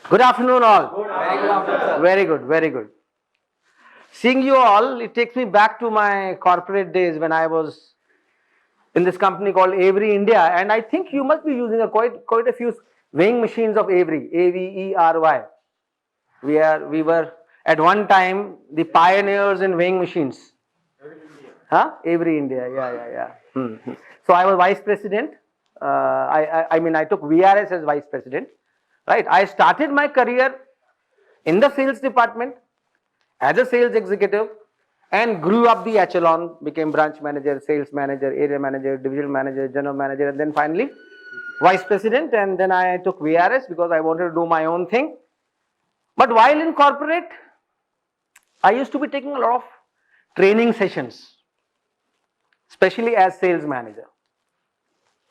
Good afternoon, all. Very good afternoon, sir. Very good, very good. Seeing you all, it takes me back to my corporate days when I was in this company called Avery India, and I think you must be using quite a few weighing machines of Avery, Avery. We were at one time the pioneers in weighing machines. Huh? Avery India, yeah. So I was vice president. I mean, I took VRS as vice president. Right. I started my career in the sales department as a sales executive and grew up the echelon, became branch manager, sales manager, area manager, division manager, general manager, and then finally vice president. And then I took VRS because I wanted to do my own thing. But while in corporate, I used to be taking a lot of training sessions, especially as sales manager.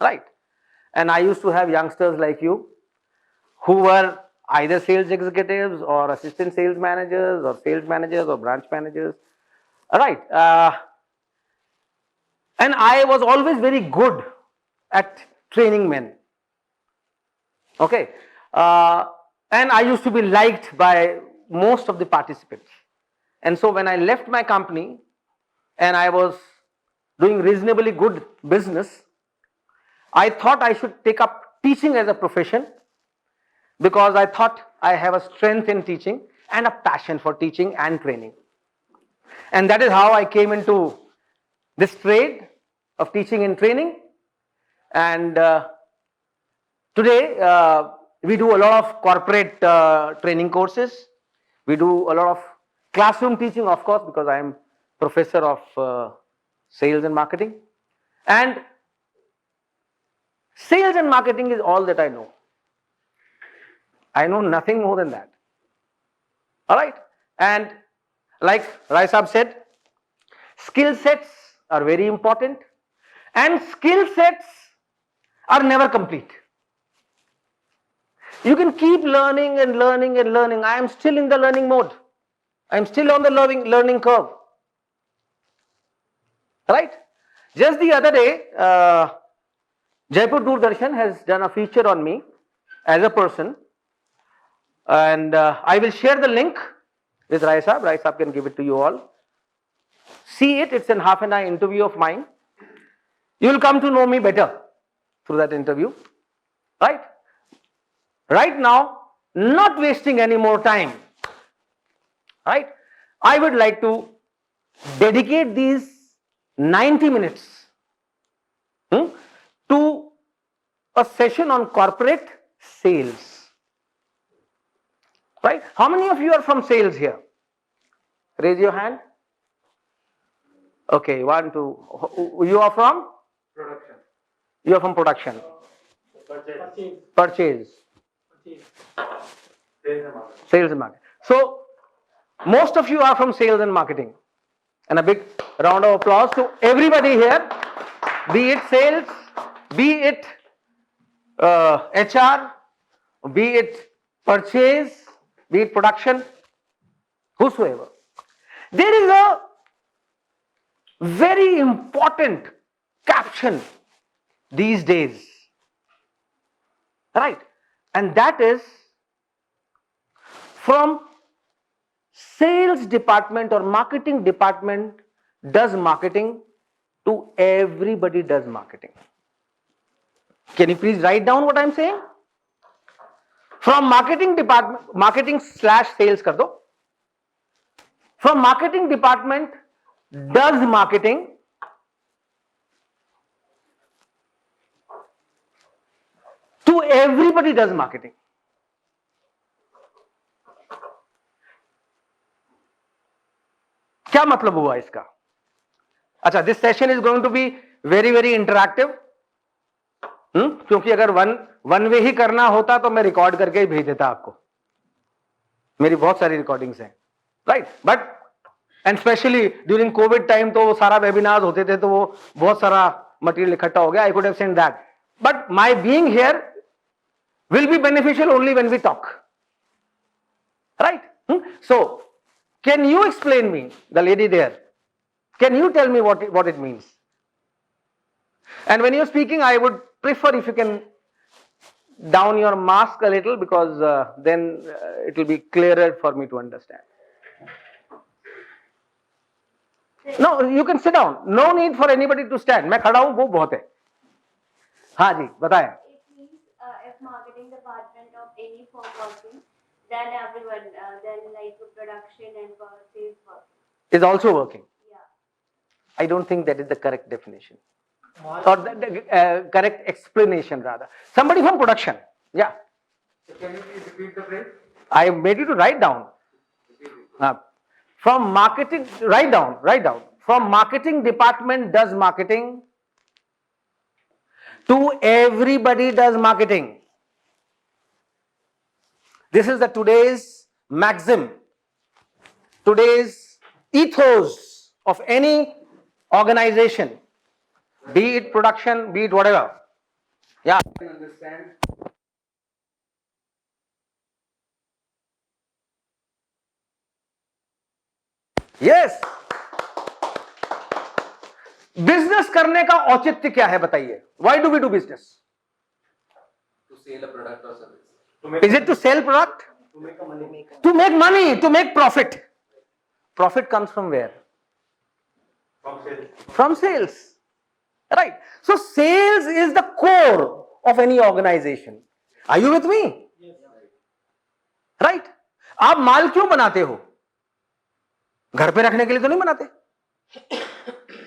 Right. And I used to have youngsters like you who were either sales executives or assistant sales managers or branch managers. All right. And I was always very good at training men. Okay. And I used to be liked by most of the participants. And so when I left my company and I was doing reasonably good business, I thought I should take up teaching as a profession because I thought I have a strength in teaching and a passion for teaching and training. And that is how I came into this trade of teaching and training. And today we do a lot of corporate training courses. We do a lot of classroom teaching, of course, because I am professor of sales and marketing. And sales and marketing is all that I know. I know nothing more than that. All right. And like Rai Saab said, skill sets are very important and skill sets are never complete. You can keep learning and learning and learning. I am still in the learning mode. I am still on the learning curve. Right? Just the other day, Jaipur Doordarshan has done a feature on me as a person. And I will share the link with Rai Saab. Rai Saab can give it to you all. See it. It's a half an hour interview of mine. You will come to know me better through that interview. Right? Right now, not wasting any more time. Right? I would like to dedicate these 90 minutes to a session on corporate sales. Right? How many of you are from sales here? Raise your hand. Okay, 1, 2. You are from? Production. You are from production. Purchase. Sales and marketing. So, most of you are from sales and marketing. And a big round of applause to everybody here, be it sales, be it HR, be it purchase, be it production, whosoever. There is a very important caption these days, right? And that is from sales department or marketing department does marketing to everybody does marketing. Can you please write down what I am saying? From marketing department, marketing/sales kar do. From marketing department does marketing to everybody does marketing. क्या मतलब हुआ इसका? अच्छा, this session is going to be very very interactive. क्योंकि अगर one way ही करना होता तो मैं रिकॉर्ड करके ही भेज देता आपको. मेरी बहुत सारी रिकॉर्डिंग्स हैं, right? But and specially during Covid time तो वो सारा वेबिनार होते थे तो वो बहुत सारा मटेरियल इकट्ठा हो गया. I could have send that, but my being here will be beneficial only when we talk, right? So can you explain me, the lady there, can you tell me what it means? And when you're speaking, I would prefer if you can down your mask a little, because then it will be clearer for me to understand. No, you can sit down. No need for anybody to stand. मैं खड़ा हूँ वो बहुत है. हाँ जी, बताएं. It means if marketing department of any firm working, then everyone, then like production and sales working. Is also working. Yeah. I don't think that is the correct definition, or the correct explanation rather. Somebody from production. Yeah. So can you please repeat the phrase? I made you to write down. From marketing, write down. From marketing department does marketing, to everybody does marketing. This is the today's maxim, today's ethos of any organization, be it production, be it whatever. Yeah. I can understand. Yes. Business करने का औचित्य क्या है बताइए? Why do we do business? To sell a product or service. Is it to sell product? To make a money. To make money, to make profit. Profit comes from where? From sales. From sales. Right. So sales is the core of any organization. Are you with me? Yes. Right. आप माल क्यों बनाते हो? घर पे रखने के लिए तो नहीं बनाते.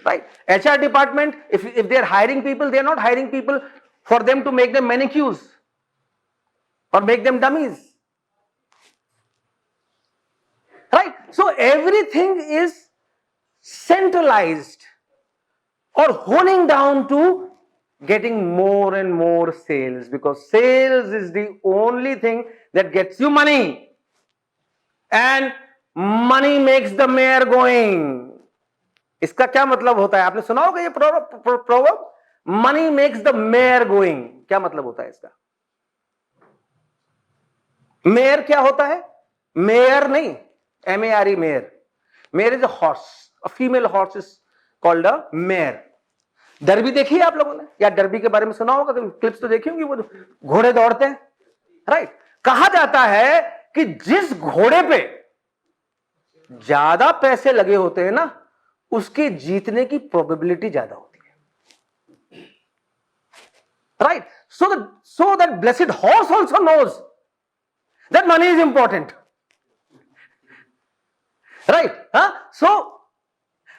Right. HR department, if they are hiring people, they are not hiring people for them to make them manicures or make them dummies. Right. So everything is centralized or honing down to getting more and more sales, because sales is the only thing that gets you money, and money makes the mayor going. इसका क्या मतलब होता है? आपने सुना होगा ये proverb, money makes the mayor going. क्या मतलब होता है इसका? मेयर क्या होता है? मेयर नहीं, MERE, mayor. Mayor is a horse, a female horse is called a mayor. Derby देखी है आप लोगों ने, या डरबी के बारे में सुना होगा, क्लिप्स तो देखी होंगी, वो घोड़े दौड़ते हैं. राइट. कहा जाता है कि जिस घोड़े पे ज्यादा पैसे लगे होते हैं ना, उसके जीतने की प्रोबेबिलिटी ज्यादा होती है. Right. So that blessed horse also knows that money is important. Right. So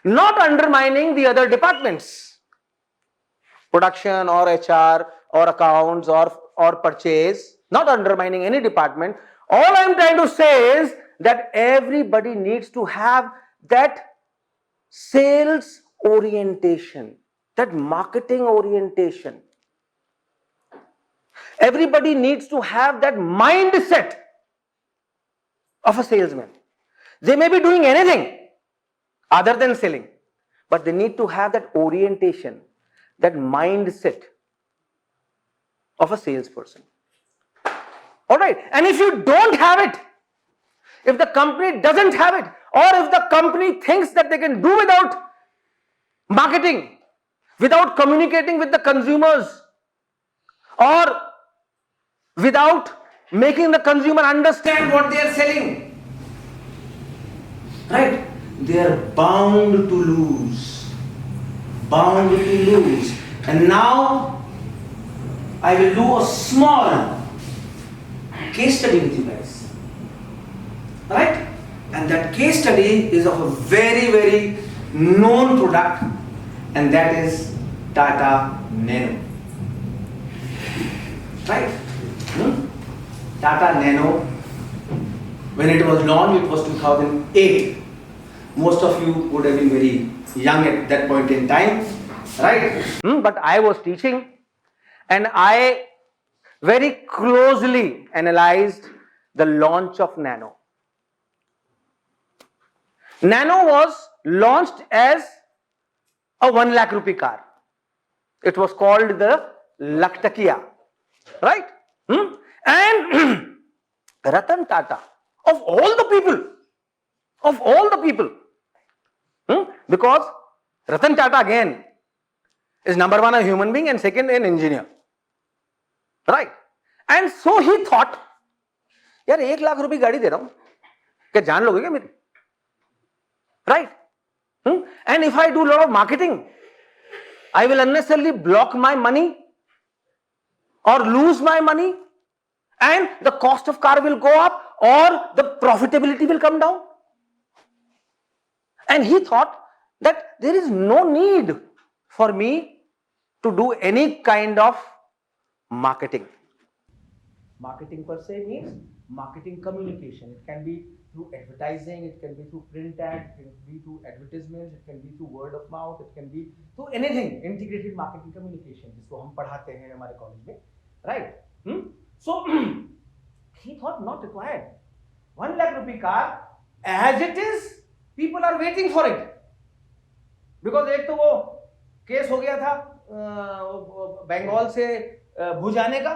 not undermining the other departments, production or HR or accounts or purchase, not undermining any department. All I am trying to say is that everybody needs to have that sales orientation, that marketing orientation. Everybody needs to have that mindset of a salesman. They may be doing anything other than selling, but they need to have that orientation, that mindset of a salesperson. All right. And if you don't have it, if the company doesn't have it, or if the company thinks that they can do without marketing, without communicating with the consumers, or without making the consumer understand what they are selling, right, they are bound to lose. Bound to lose. And now I will do a small case study with you guys. Right? And that case study is of a very, very known product, and that is Tata Nano. Right? Tata Nano, when it was launched, it was 2008. Most of you would have been very young at that point in time, right? But I was teaching, and I very closely analyzed the launch of Nano. Nano was launched as a 1 lakh rupee car. It was called the Laktakia, right? And Ratan Tata, of all the people, because Ratan Tata again is number one a human being and second an engineer, right? And so he thought, यार 1 लाख रुपए गाड़ी दे रहा हूं, क्या जान लोगे क्या मेरी? Right? And if I do a lot of marketing, I will unnecessarily block my money or lose my money, and the cost of car will go up or the profitability will come down. And he thought that there is no need for me to do any kind of marketing. Marketing per se means marketing communication. It can be through advertising, it can be through print ad, it can be through advertisements, it can be through word of mouth, it can be through anything. Integrated marketing communication, जिसको हम पढ़ाते हैं हमारे college में, right? So he thought not required. 1 lakh rupee car, as it is, people are waiting for it. Because एक तो वो case हो गया था बंगाल से भुज आने का,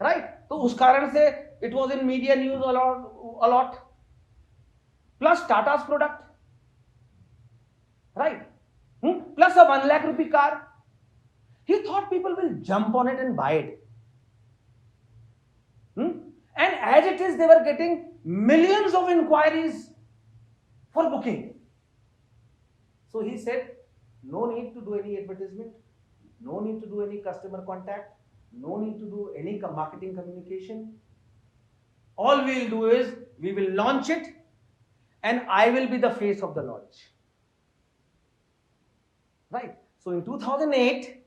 राइट? तो उस कारण से it was in media news a lot, plus Tata's product, right? Plus a 1 lakh rupee car. He thought people will jump on it and buy it. And as it is, they were getting millions of inquiries for booking. So he said, no need to do any advertisement, no need to do any customer contact, no need to do any marketing communication. All we'll do is we will launch it and I will be the face of the launch. Right? So in 2008,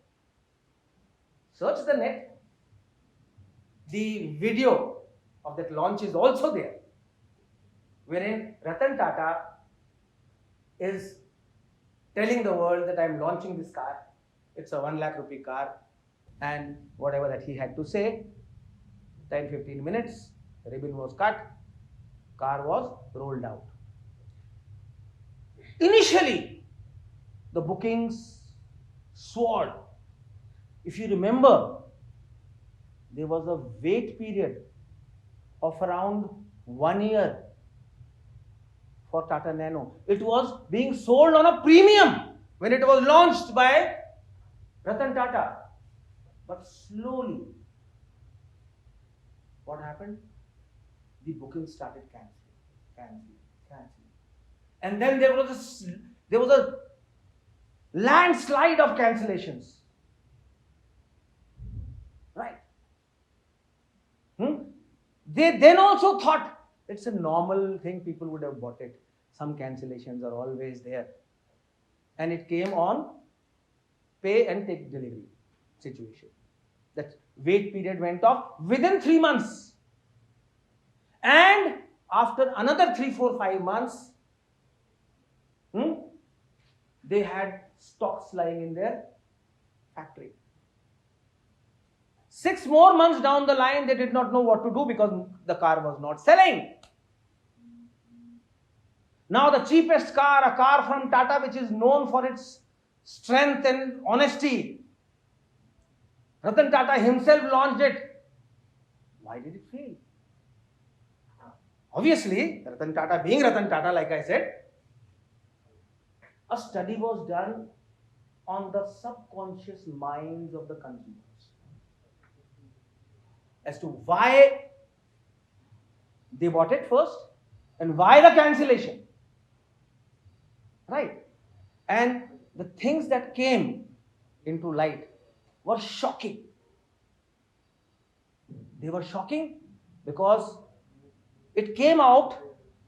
search the net, the video of that launch is also there, wherein Ratan Tata is telling the world that I am launching this car. It's a 1 lakh rupee car, and whatever that he had to say, 10-15 minutes, ribbon was cut, car was rolled out. Initially, the bookings soared. If you remember, there was a wait period of around 1 year for Tata Nano. It was being sold on a premium when it was launched by Ratan Tata. But slowly, what happened? The bookings started cancelling. And then there was a landslide of cancellations. Right? They then also thought it's a normal thing, people would have bought it. Some cancellations are always there. And it came on pay and take delivery situation. That wait period went off within 3 months. And after another 3, 4, 5 months, they had stocks lying in their factory. 6 more months down the line, they did not know what to do because the car was not selling. Now the cheapest car, a car from Tata which is known for its strength and honesty, Ratan Tata himself launched it. Why did it fail? Obviously, Ratan Tata being Ratan Tata, like I said, a study was done on the subconscious minds of the consumers as to why they bought it first and why the cancellation. Right? And the things that came into light were shocking. They were shocking because it came out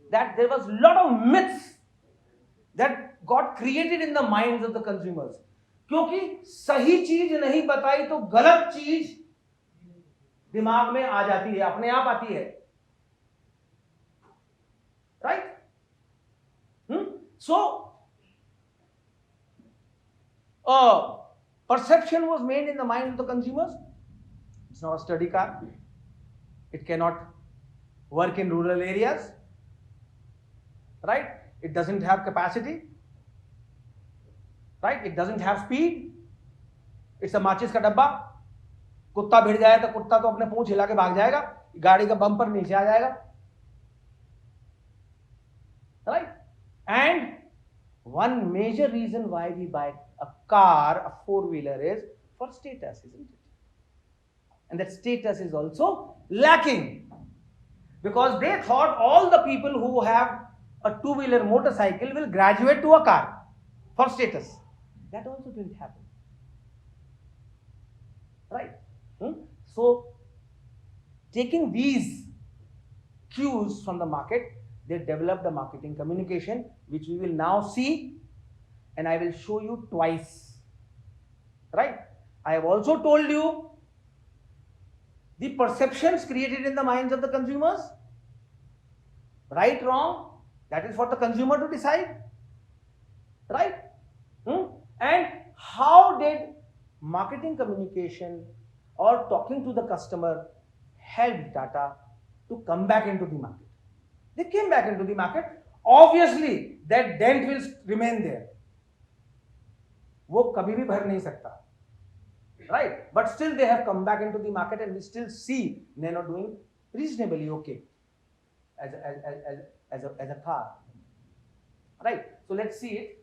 that there was a lot of myths that got created in the minds of the consumers. क्योंकि सही चीज नहीं बताई तो गलत चीज दिमाग में आ जाती है, अपने आप आती है. Right? So, perception was made in the mind of the consumers. It's not a sturdy car. It cannot work in rural areas. Right? It doesn't have capacity. Right? It doesn't have speed. It's a माचिस का डब्बा. कुत्ता भिड़ जाए तो कुत्ता तो अपने पूंछ हिला के भाग जाएगा, गाड़ी का बम्पर नीचे आ जाएगा. Right? And one major reason why we buy a car, a four-wheeler, is for status, isn't it? and that status is also lacking. Because they thought all the people who have a two-wheeler motorcycle will graduate to a car for status. That also didn't happen. Right? So, taking these cues from the market, they developed the marketing communication, which we will now see, and I will show you twice. Right? I have also told you the perceptions created in the minds of the consumers. Right, wrong, that is for the consumer to decide. Right? And how did marketing communication or talking to the customer help Tata to come back into the market? They came back into the market. Obviously, that dent will remain there. वो कभी भी भर नहीं सकता. Right? But still they have come back into the market, and we still see Nano doing reasonably okay as a car. Right? So let's see it.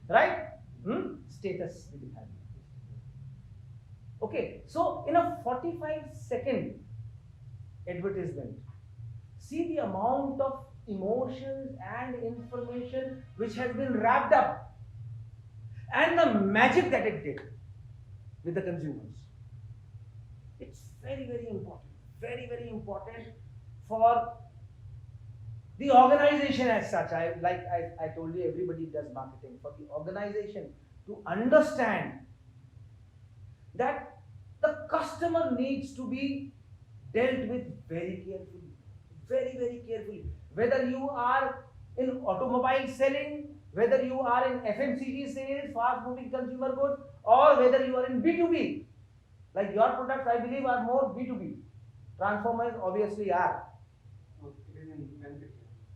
Right? Status. Okay, so in a 45-second advertisement, see the amount of emotions and information which has been wrapped up, and the magic that it did with the consumers. It's very, very important. Very, very important for the organization as such. I told you, everybody does marketing. For the organization to understand that the customer needs to be dealt with very carefully. Very, very carefully. Whether you are in automobile selling, whether you are in FMCG sales, fast moving consumer goods, or whether you are in B2B. Like your products, I believe, are more B2B. Transformers obviously are. It is in manufacturing.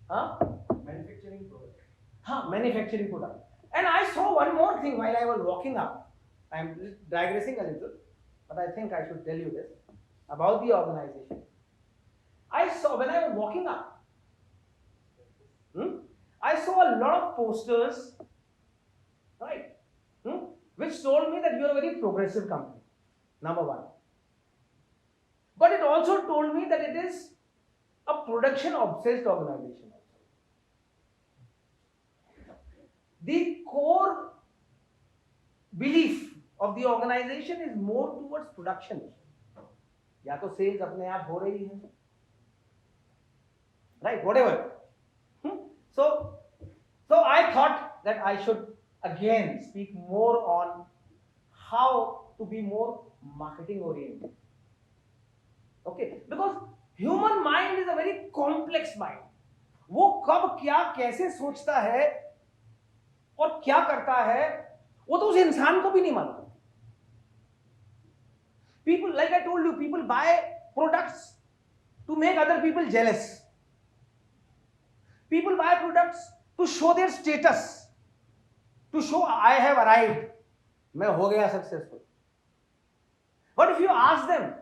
Huh? Manufacturing product. Manufacturing product. And I saw one more thing while I was walking up. I am digressing a little, but I think I should tell you this about the organization. I saw when I was walking up, I saw a lot of posters, right, which told me that you are a very progressive company, number one. But it also told me that it is a production obsessed organization also. The core belief of the organization is more towards production. या तो sales अपने आप हो रही है, right? Whatever. So I thought that I should again speak more on how to be more marketing oriented. Okay, because human mind is a very complex mind. वो कब क्या कैसे सोचता है और क्या करता है, वो तो उस इंसान को भी नहीं मालूम. People, like I told you, people buy products to make other people jealous. People buy products to show their status, to show I have arrived. मैं हो गया successful. But if you ask them,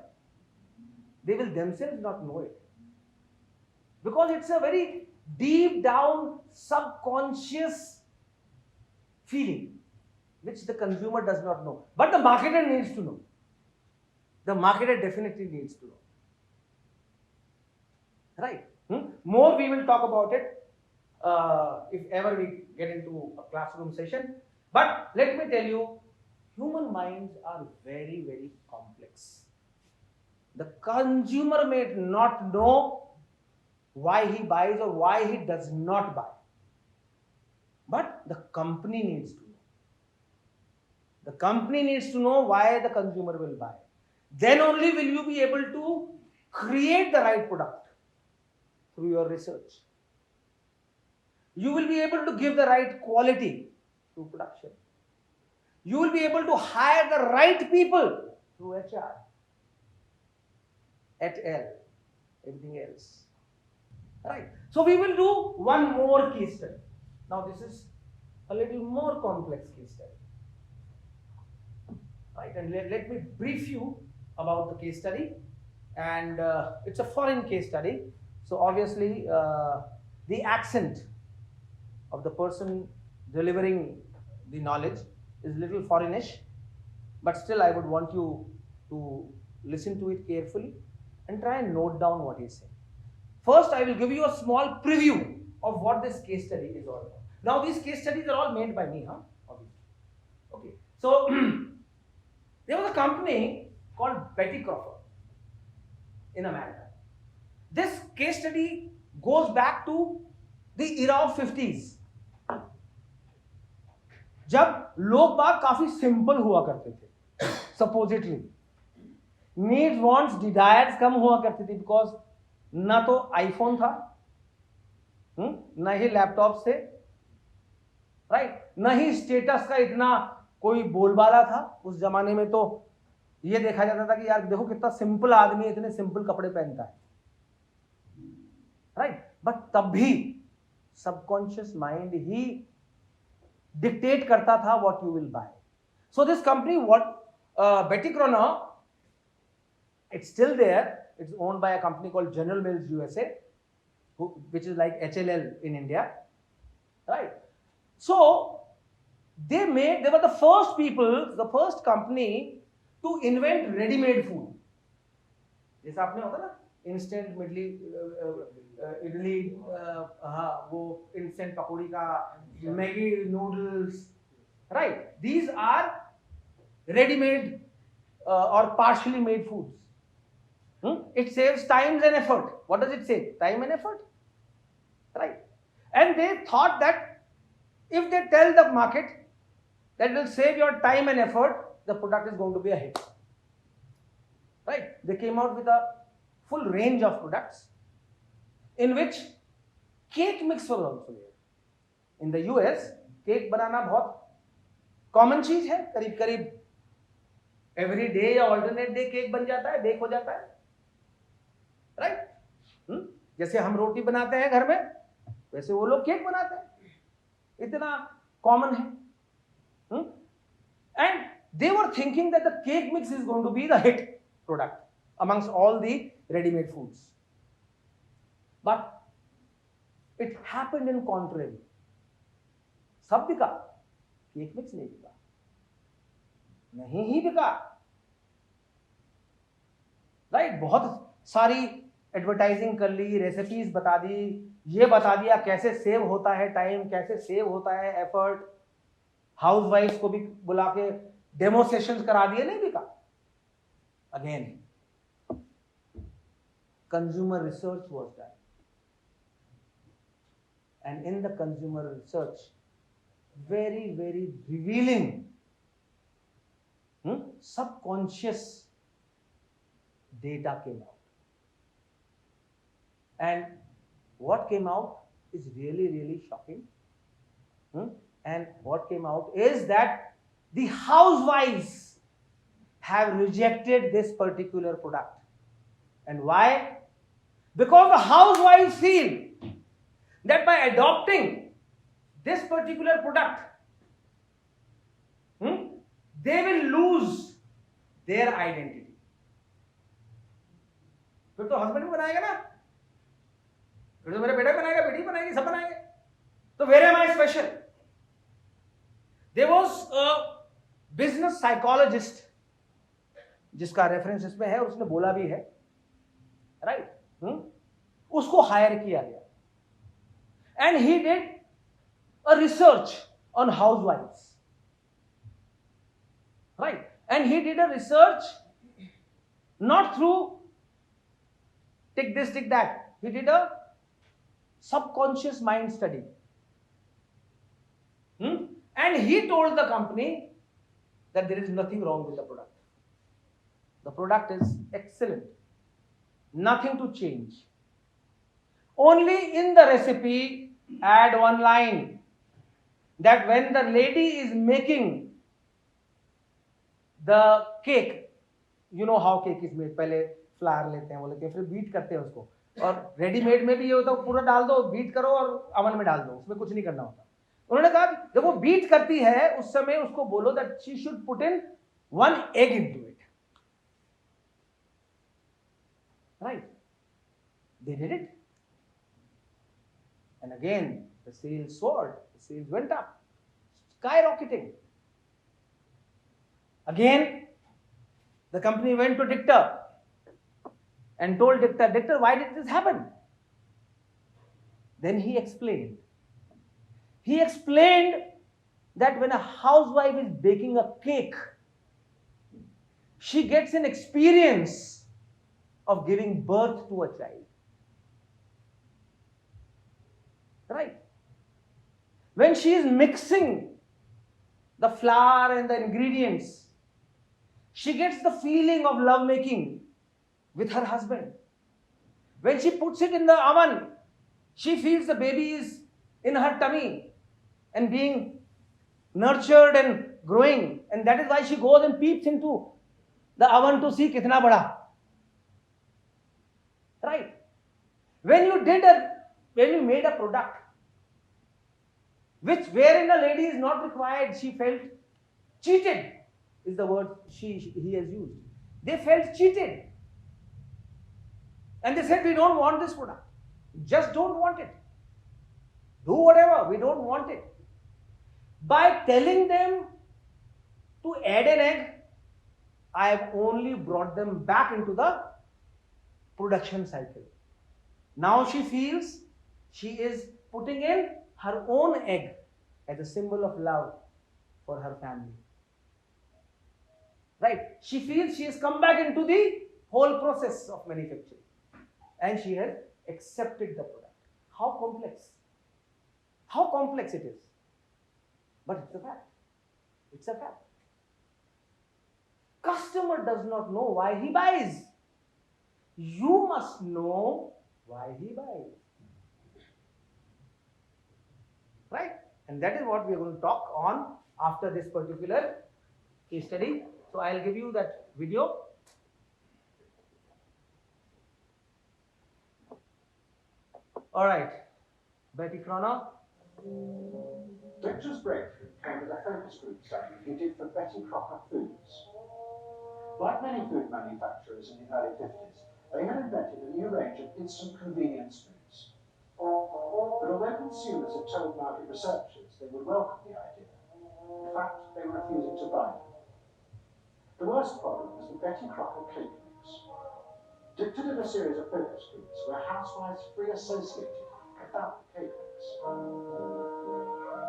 they will themselves not know it. Because it's a very deep down subconscious feeling which the consumer does not know. But the marketer needs to know. The marketer definitely needs to know. Right? More we will talk about it if ever we get into a classroom session. But let me tell you, human minds are very, very complex. The consumer may not know why he buys or why he does not buy. But the company needs to know. The company needs to know why the consumer will buy. Then only will you be able to create the right product through your research. You will be able to give the right quality through production. You will be able to hire the right people through HR. Et al. Everything else. Right. So we will do one more case study. Now this is a little more complex case study. Right. And let me brief you about the case study. And it's a foreign case study. So obviously the accent of the person delivering the knowledge is little foreignish, but still I would want you to listen to it carefully and try and note down what he's saying. First, I will give you a small preview of what this case study is all about. Now, these case studies are all made by me, obviously. Okay, so there was a company called Betty Crawford in America. This case study goes back to the era of 50s. जब लोग बाग काफी simple हुआ करते थे, supposedly needs wants desires कम हुआ करती थी, because ना तो आईफोन था, ना ही लैपटॉप थे, राइट, ना ही स्टेटस का इतना कोई बोलबाला था। उस जमाने में तो ये देखा जाता था कि यार देखो कितना सिंपल आदमी इतने सिंपल कपड़े पहनता है, राइट। बट तब भी सबकॉन्शियस माइंड ही डिक्टेट करता था what you will buy. So this company बेटी Crawford, it's still there. It's owned by a company called General Mills USA, which is like HLL in India, right? So they were the first people, the first company to invent ready-made food. जैसा आपने होता ना instant idli, वो instant पकौड़ी का, Maggi noodles, right? These are ready-made or partially made foods. It saves time and effort. What does it save? Time and effort, right? And they thought that if they tell the market that it will save your time and effort, the product is going to be a hit, right? They came out with a full range of products in which cake mix was also there. In the US, cake बनाना बहुत common चीज है, करीब करीब every day या alternate day cake बन जाता है, bake हो जाता है, राइट? जैसे हम रोटी बनाते हैं घर में, वैसे वो लोग केक बनाते हैं, इतना कॉमन है। And they were thinking that the cake mix is going to be the hit product amongst all the readymade foods, but it happened in contrary. सब बिका, केक मिक्स नहीं बिका, नहीं ही बिका, राइट? बहुत सारी एडवर्टाइजिंग कर ली, रेसिपीज बता दी, ये बता दिया कैसे सेव होता है टाइम, कैसे सेव होता है एफर्ट, हाउस वाइफ को भी बुला के डेमो सेशंस करा दिए, नहीं बिका। Again consumer research was done, and in the consumer research very very revealing subconscious data came out. And what came out is really, really shocking. And what came out is that the housewives have rejected this particular product. And why? Because the housewives feel that by adopting this particular product, they will lose their identity. फिर तो husband भी बनाएगा ना, फिर तो मेरा बेटा बनाएगा, बेटी बनाएगी, सब बनाएंगे, तो where am I special? There was a business psychologist जिसका रेफरेंस इसमें है, उसने बोला भी है, राइट? उसको हायर किया गया and he did a research on हाउसवाइफ्स, right? And he did a research not through tick this, tick that. He did a subconscious mind study. And he told the company that there is nothing wrong with the product. The product is excellent. Nothing to change. Only in the recipe, add one line that when the lady is making the cake, you know how cake is made. पहले flower लेते हैं, वो लेते हैं, फिर beat करते हैं उसको. और रेडीमेड में भी ये होता है, पूरा डाल दो, बीट करो और अवन में डाल दो, उसमें कुछ नहीं करना होता. उन्होंने कहा जब वो बीट करती है उस समय उसको बोलो that she should put in 1 egg into it. Right? They did it. And again, the sales soared, the sales went up, skyrocketing. Again, the company went to Dictor and told Dictor, why did this happen? Then he explained. He explained that when a housewife is baking a cake, she gets an experience of giving birth to a child. Right? When she is mixing the flour and the ingredients, she gets the feeling of lovemaking with her husband. When she puts it in the oven, she feels the baby is in her tummy and being nurtured and growing. And that is why she goes and peeps into the oven to see kitna bada. Right? When you made a product wherein a lady is not required, she felt cheated, is the word he has used. They felt cheated. And they said, we don't want this product. Just don't want it. Do whatever, we don't want it. By telling them to add an egg, I have only brought them back into the production cycle. Now she feels she is putting in her own egg as a symbol of love for her family. Right? She feels she has come back into the whole process of manufacturing. And she has accepted the product. How complex? How complex it is. But it's a fact. It's a fact. Customer does not know why he buys. You must know why he buys. Right? And that is what we are going to talk on after this particular case study. So I'll give you that video. All right. Betty Croner. Victor's breakthrough came with a focus group study he did for Betty Crocker Foods. Like many food manufacturers in the early 50s, they had invented a new range of instant convenience foods. But although consumers had told market researchers they would welcome the idea, in fact, they were refusing to buy them. The worst problem was the Betty Crocker cake mix. Dictor did a series of focus groups where housewives free associated about the cake mix.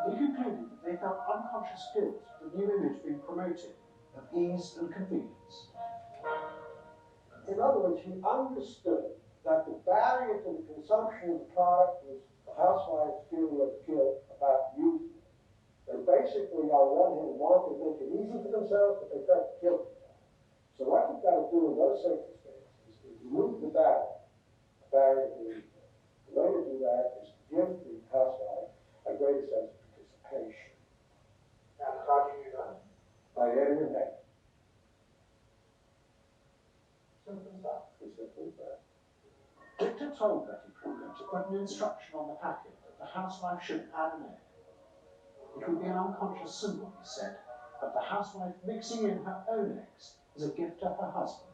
He concluded that they felt unconscious guilt at the new image being promoted of ease and convenience. In other words, he understood that the barrier to the consumption of the product was the housewife's feeling of guilt about using it. They basically, on one hand, wanted to make it easy for themselves, but they felt guilty about it. So what you've got to do in those circumstances is remove the barrier to the ego. The way to do that is to give the housewife a greater sense of participation. And how do you do that? By adding an egg. Simple stuff. As simple as that. Dictor told Betty Crocker to put an instruction on the packet that the housewife should add an egg. It would be an unconscious symbol, he said, of the housewife mixing in her own eggs as a gift to her husband,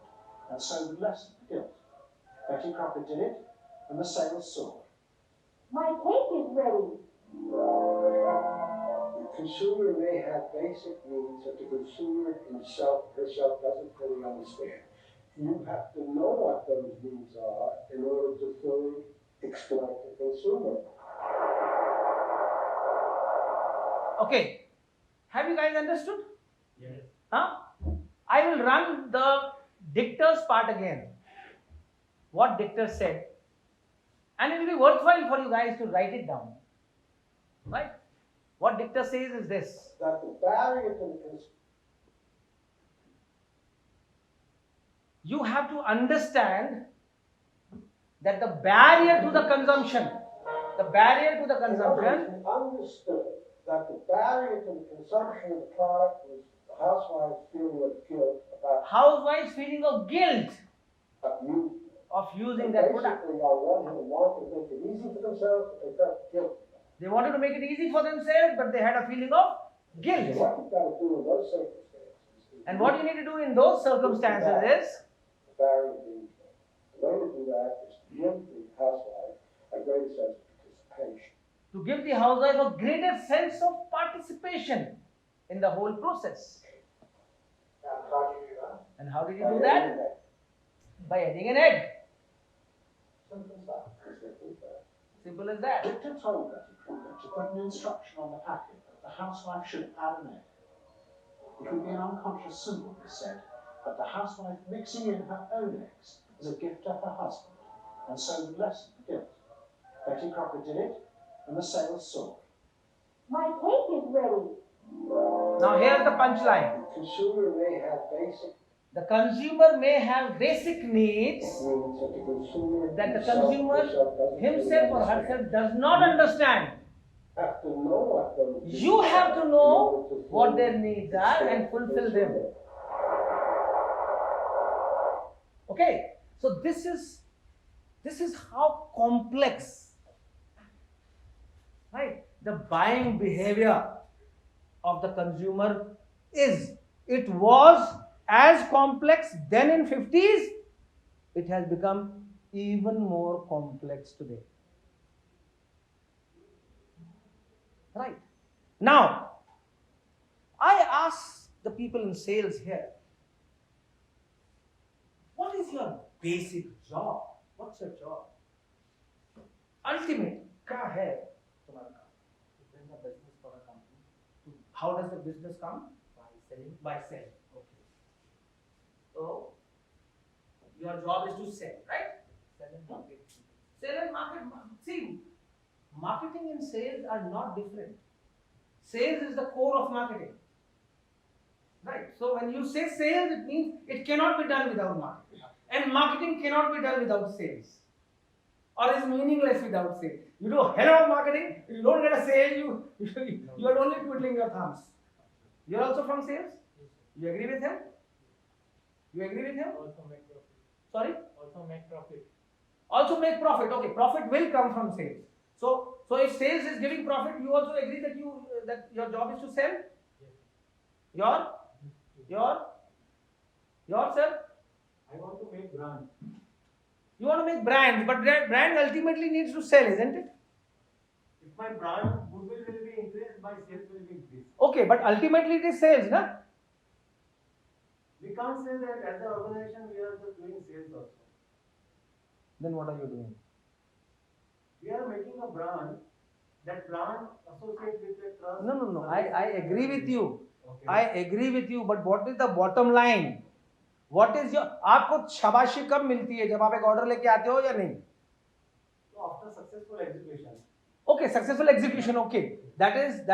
and so would lessen the guilt. Betty Crocker did it, and the sales soared. My cake is ready. The consumer may have basic needs that the consumer herself doesn't fully understand. You have to know what those needs are in order to fully exploit the consumer. Okay. Have you guys understood? Yes. Huh? I will run the Dictor's part again. what Dichter said, and it will be worthwhile for you guys to write it down. Right? What Dichter says is this. That the barrier to the You have to understand that the barrier to the consumption, understood that the barrier to the consumption of the product was the housewife's feeling of guilt about housewives feeling of guilt abuse. of using that product. Basically, on one hand, wanted to make it easy for themselves, but they felt guilty. They wanted to make it easy for themselves, but they had a feeling of guilt. What you've got to do in those circumstances is And what you need to do in those circumstances is, the barrier to being guilt. The way to do that is to give the housewife a greater sense of participation. to give the housewife a greater sense of participation in the whole process. And how do you do that? And how did you do that? By adding an egg. Simple as that. Simple as that. Simple as that. Dichter told Betty Crocker to put an instruction on the packet that the housewife should add an egg. It would be an unconscious symbol, he said, of the housewife mixing in her own eggs as a gift to her husband, and so would lessen the guilt. Betty Crocker did it, and the sales soared. My cake is ready. Now here's the punchline. The consumer may have basic The consumer may have basic needs needs that the consumer himself or herself does not understand. have to know what those You have to know what their needs are and fulfill them. Okay, so this is how complex, right, the buying behavior of the consumer is. It was as complex then in 50s, it has become even more complex today. Right. Now, I ask the people in sales here, what is your basic job? What's your job? Ultimate, क्या है तुम्हारा काम? To bring a business for a company How does the business come? by selling. By selling. Okay. So, your job is to sell, right? Sell and market. Sell and market. See, marketing and sales are not different. Sales is the core of marketing. Right. So when you say sales, it means it cannot be done without marketing. And marketing cannot be done without sales. Or is meaningless without sales. You do a hell of marketing, if you don't get a sale, you are only twiddling your thumbs. You are also from sales? You agree with him? You agree with him? Also make profit. Sorry? Also make profit. Also make profit. Okay, profit will come from sales. So if sales is giving profit, you also agree that your job is to sell? Yes. Your sir? I want to make brand. You want to make brands, but brand ultimately needs to sell, isn't it? If my brand goodwill will be increased, my sales will be increased. Okay, but ultimately it is sales, na? We can't say that as an organization we are just doing sales also. Then what are you doing? We are making a brand. That brand associated with the trust. No. I agree with you. Okay. I agree with you, but what is the bottom line? What is your आपको शाबाशी कब मिलती है जब आप एक order लेके आते हो या नहीं? So after successful execution. Okay, successful execution. Okay, that is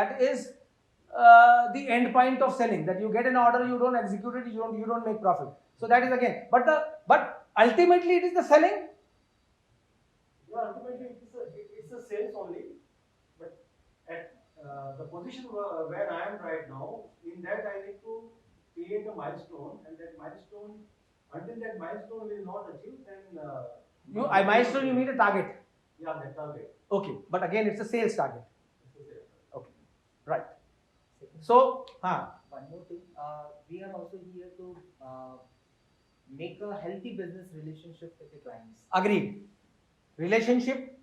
the end point of selling. That you get an order, you don't execute it, you don't make profit. So that is again. But ultimately it is the selling. Yeah, ultimately it's a sales only. But at the position where I am right now, in that I need to create a milestone, and that milestone, until that milestone will not achieve, then Milestone you mean a target. Yeah, that target. Okay, but again it's a sales target. It's a sales. Okay, right. So, One more thing, we are also here to make a healthy business relationship with the clients. agreed. Relationship,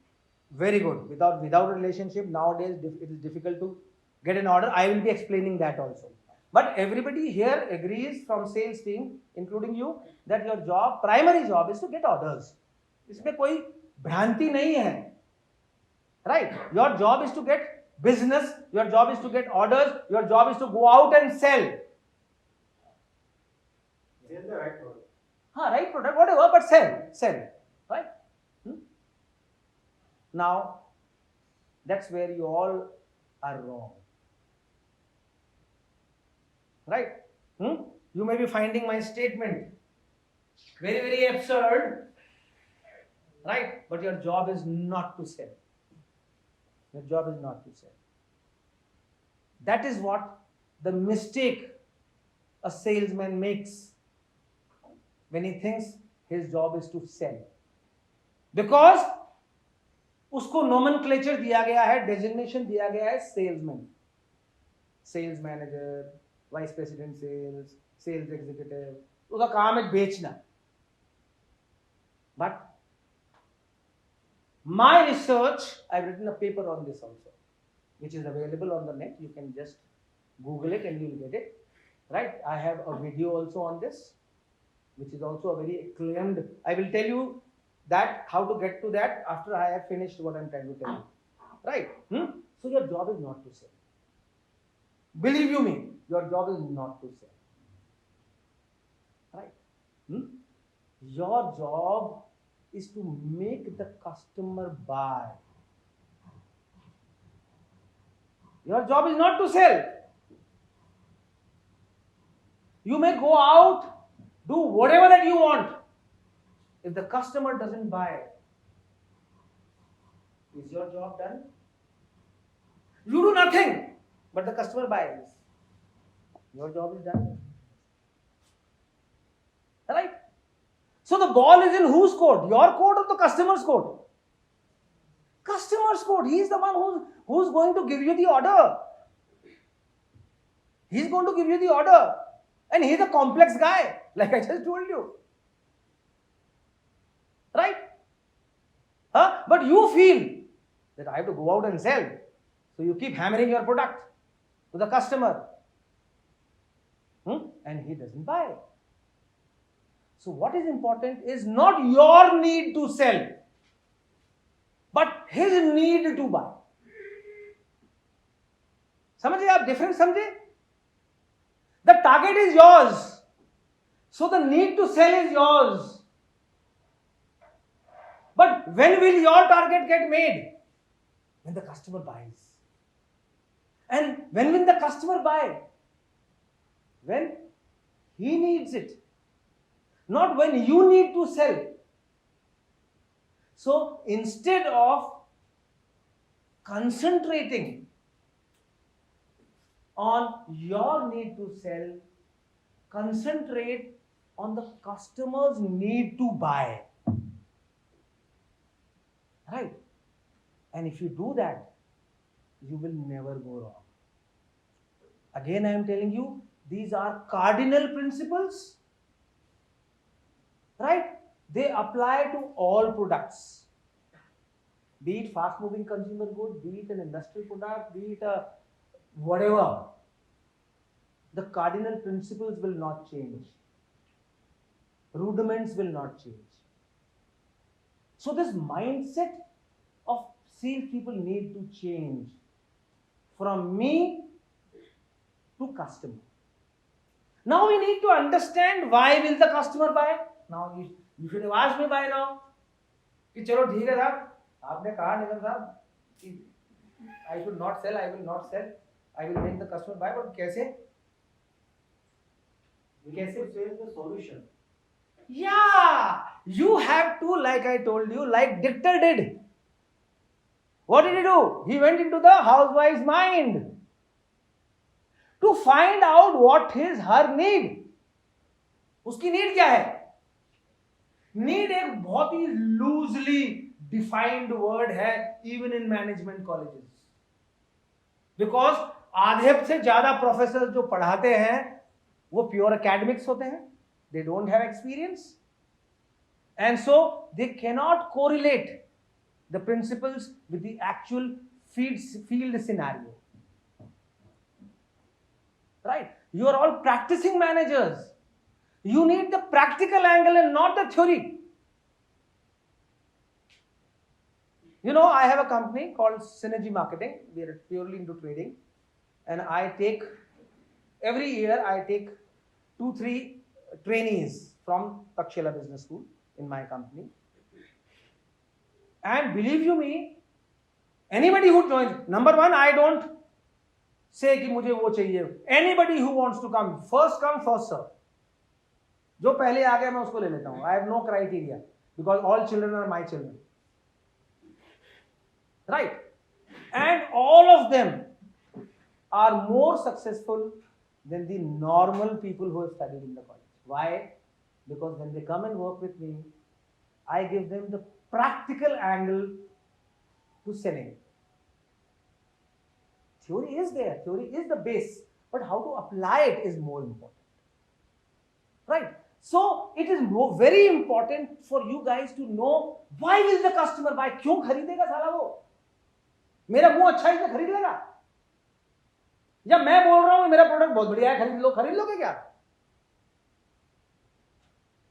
very good. Without a relationship nowadays it is difficult to get an order. I will be explaining that also. But everybody here agrees from sales team, including you, that your job, primary job is to get orders. इसमें कोई भ्रांति नहीं है. Right? Your job is to get business. Your job is to get orders. Your job is to go out and sell. Sell the right product. Right product, whatever, but sell. right? Now, that's where you all are wrong, right? You may be finding my statement very, very absurd, right? But your job is not to sell. Your job is not to sell. That is what the mistake a salesman makes when he thinks his job is to sell. Because उसको nomenclature दिया गया है, designation दिया गया है salesman, sales manager, vice president sales, sales executive. उसका काम है बेचना. But my research, I've written a paper on this also, which is available on the net. You can just Google it and you'll get it. Right? I have a video also on this, which is also a very acclaimed. I will tell you that how to get to that after I have finished what I'm trying to tell you. Right? So your job is not to sell. Believe you me, your job is not to sell. Right? Your job is to make the customer buy. Your job is not to sell. You may go out, do whatever that you want. If the customer doesn't buy, is your job done? You do nothing, but the customer buys. Your job is done. Right? So the ball is in whose court? Your court or the customer's court? Customer's court. He is the one who's going to give you the order. He's going to give you the order. And he's a complex guy, like I just told you. Right? But you feel that I have to go out and sell. So you keep hammering your product to the customer. And he doesn't buy. So what is important is not your need to sell, but his need to buy. समझे आप difference समझे? The target is yours. So the need to sell is yours. But when will your target get made? When the customer buys. And when will the customer buy? When he needs it. Not when you need to sell. So instead of concentrating on your need to sell, concentrate on the customer's need to buy. Right? And if you do that, you will never go wrong. Again, I am telling you, these are cardinal principles. Right? They apply to all products. Be it fast moving consumer good, be it an industrial product, be it a whatever. The cardinal principles will not change. Rudiments will not change. So this mindset of sales people need to change from me to customer. Now we need to understand why will the customer buy. Now you should have asked me by now कि चलो ठीक है साहब, आपने कहा निगम साहब कि I should not sell, I will not sell, I will make the customer buy, but कैसे? We can say the solution. Yeah, you have to, like I told you, like Dichter did. What did he do? He went into the housewife's mind to find out what is her need. उसकी need क्या है? Need एक बहुत ही loosely defined word है even in management colleges, because आधे से ज्यादा professor जो पढ़ाते हैं वो प्योर एकेडमिक्स होते हैं, they don't have experience, and so they cannot correlate the principles with the actual field scenario. Right? You are all practising managers. You need the practical angle and not the theory. You know, I have a company called Synergy Marketing. We are purely into trading. And every year I take 2-3 trainees from Takshila Business School in my company. And believe you me, anybody who joins, number one, I don't say कि मुझे वो चाहिए. Anybody who wants to come, first serve. जो पहले आ गया मैं उसको ले लेता हूँ. I have no criteria because all children are my children. Right? And all of them are more successful than the normal people who have studied in the college. Why? Because when they come and work with me, I give them the practical angle to selling. Theory is there, theory is the base, but how to apply it is more important. Right? So it is very important for you guys to know why will the customer buy? क्यों खरीदेगा साला वो? मेरा मुंह अच्छा है इसलिए खरीद लेगा? या मैं बोल रहा हूं मेरा प्रोडक्ट बहुत बढ़िया है, खरीद लोगे क्या?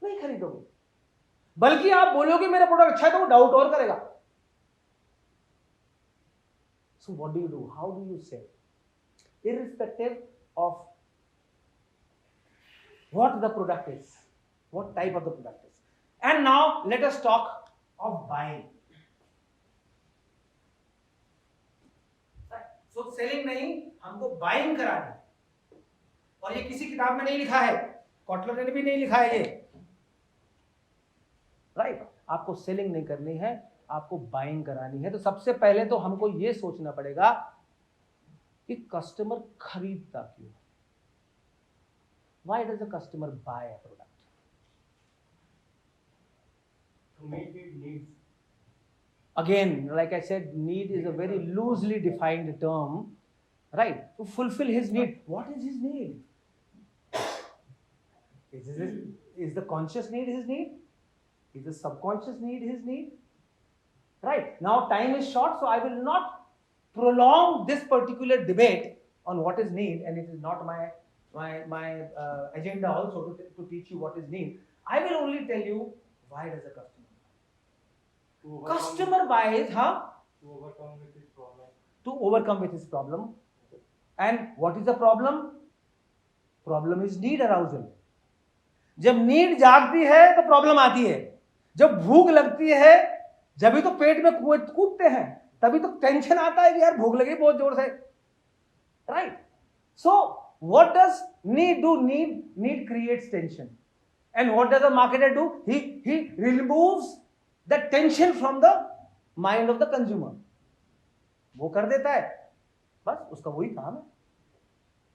नहीं खरीदोगे. बल्कि आप बोलोगे मेरा प्रोडक्ट अच्छा है तो वो डाउट और करेगा. So what do? How do you sell? Irrespective of what the product is, what type of the product is. And now let us talk of buying. So selling नहीं, हमको buying कराना. और ये किसी किताब में नहीं लिखा है, कॉटलर ने भी नहीं लिखा है ये. राइट? आपको सेलिंग नहीं करनी है, आपको बाइंग करानी है. तो सबसे पहले तो हमको ये सोचना पड़ेगा कि कस्टमर खरीदता क्यों. Why does a customer buy a product? To meet his needs. Again, like I said, need is a very loosely defined term, right? To fulfill his need. What is his need? Is the conscious need his need? Is the subconscious need his need? Right. Now time is short, so I will not prolong this particular debate on what is need, and it is not my agenda also to teach you what is need. I will only tell you why does a customer buys, To overcome with his problem. to overcome with his problem. And what is the problem? Problem is need arousal. जब need जागती है तो problem आती है. जब भूख लगती है जब भी तो पेट में कूदते हैं, तभी तो टेंशन आता है कि यार भूख लगी बहुत जोर से. Right? So what does need do? Need creates tension. And what does the marketer do? He removes the tension from the mind of the consumer. वो कर देता है, बस उसका वही काम है.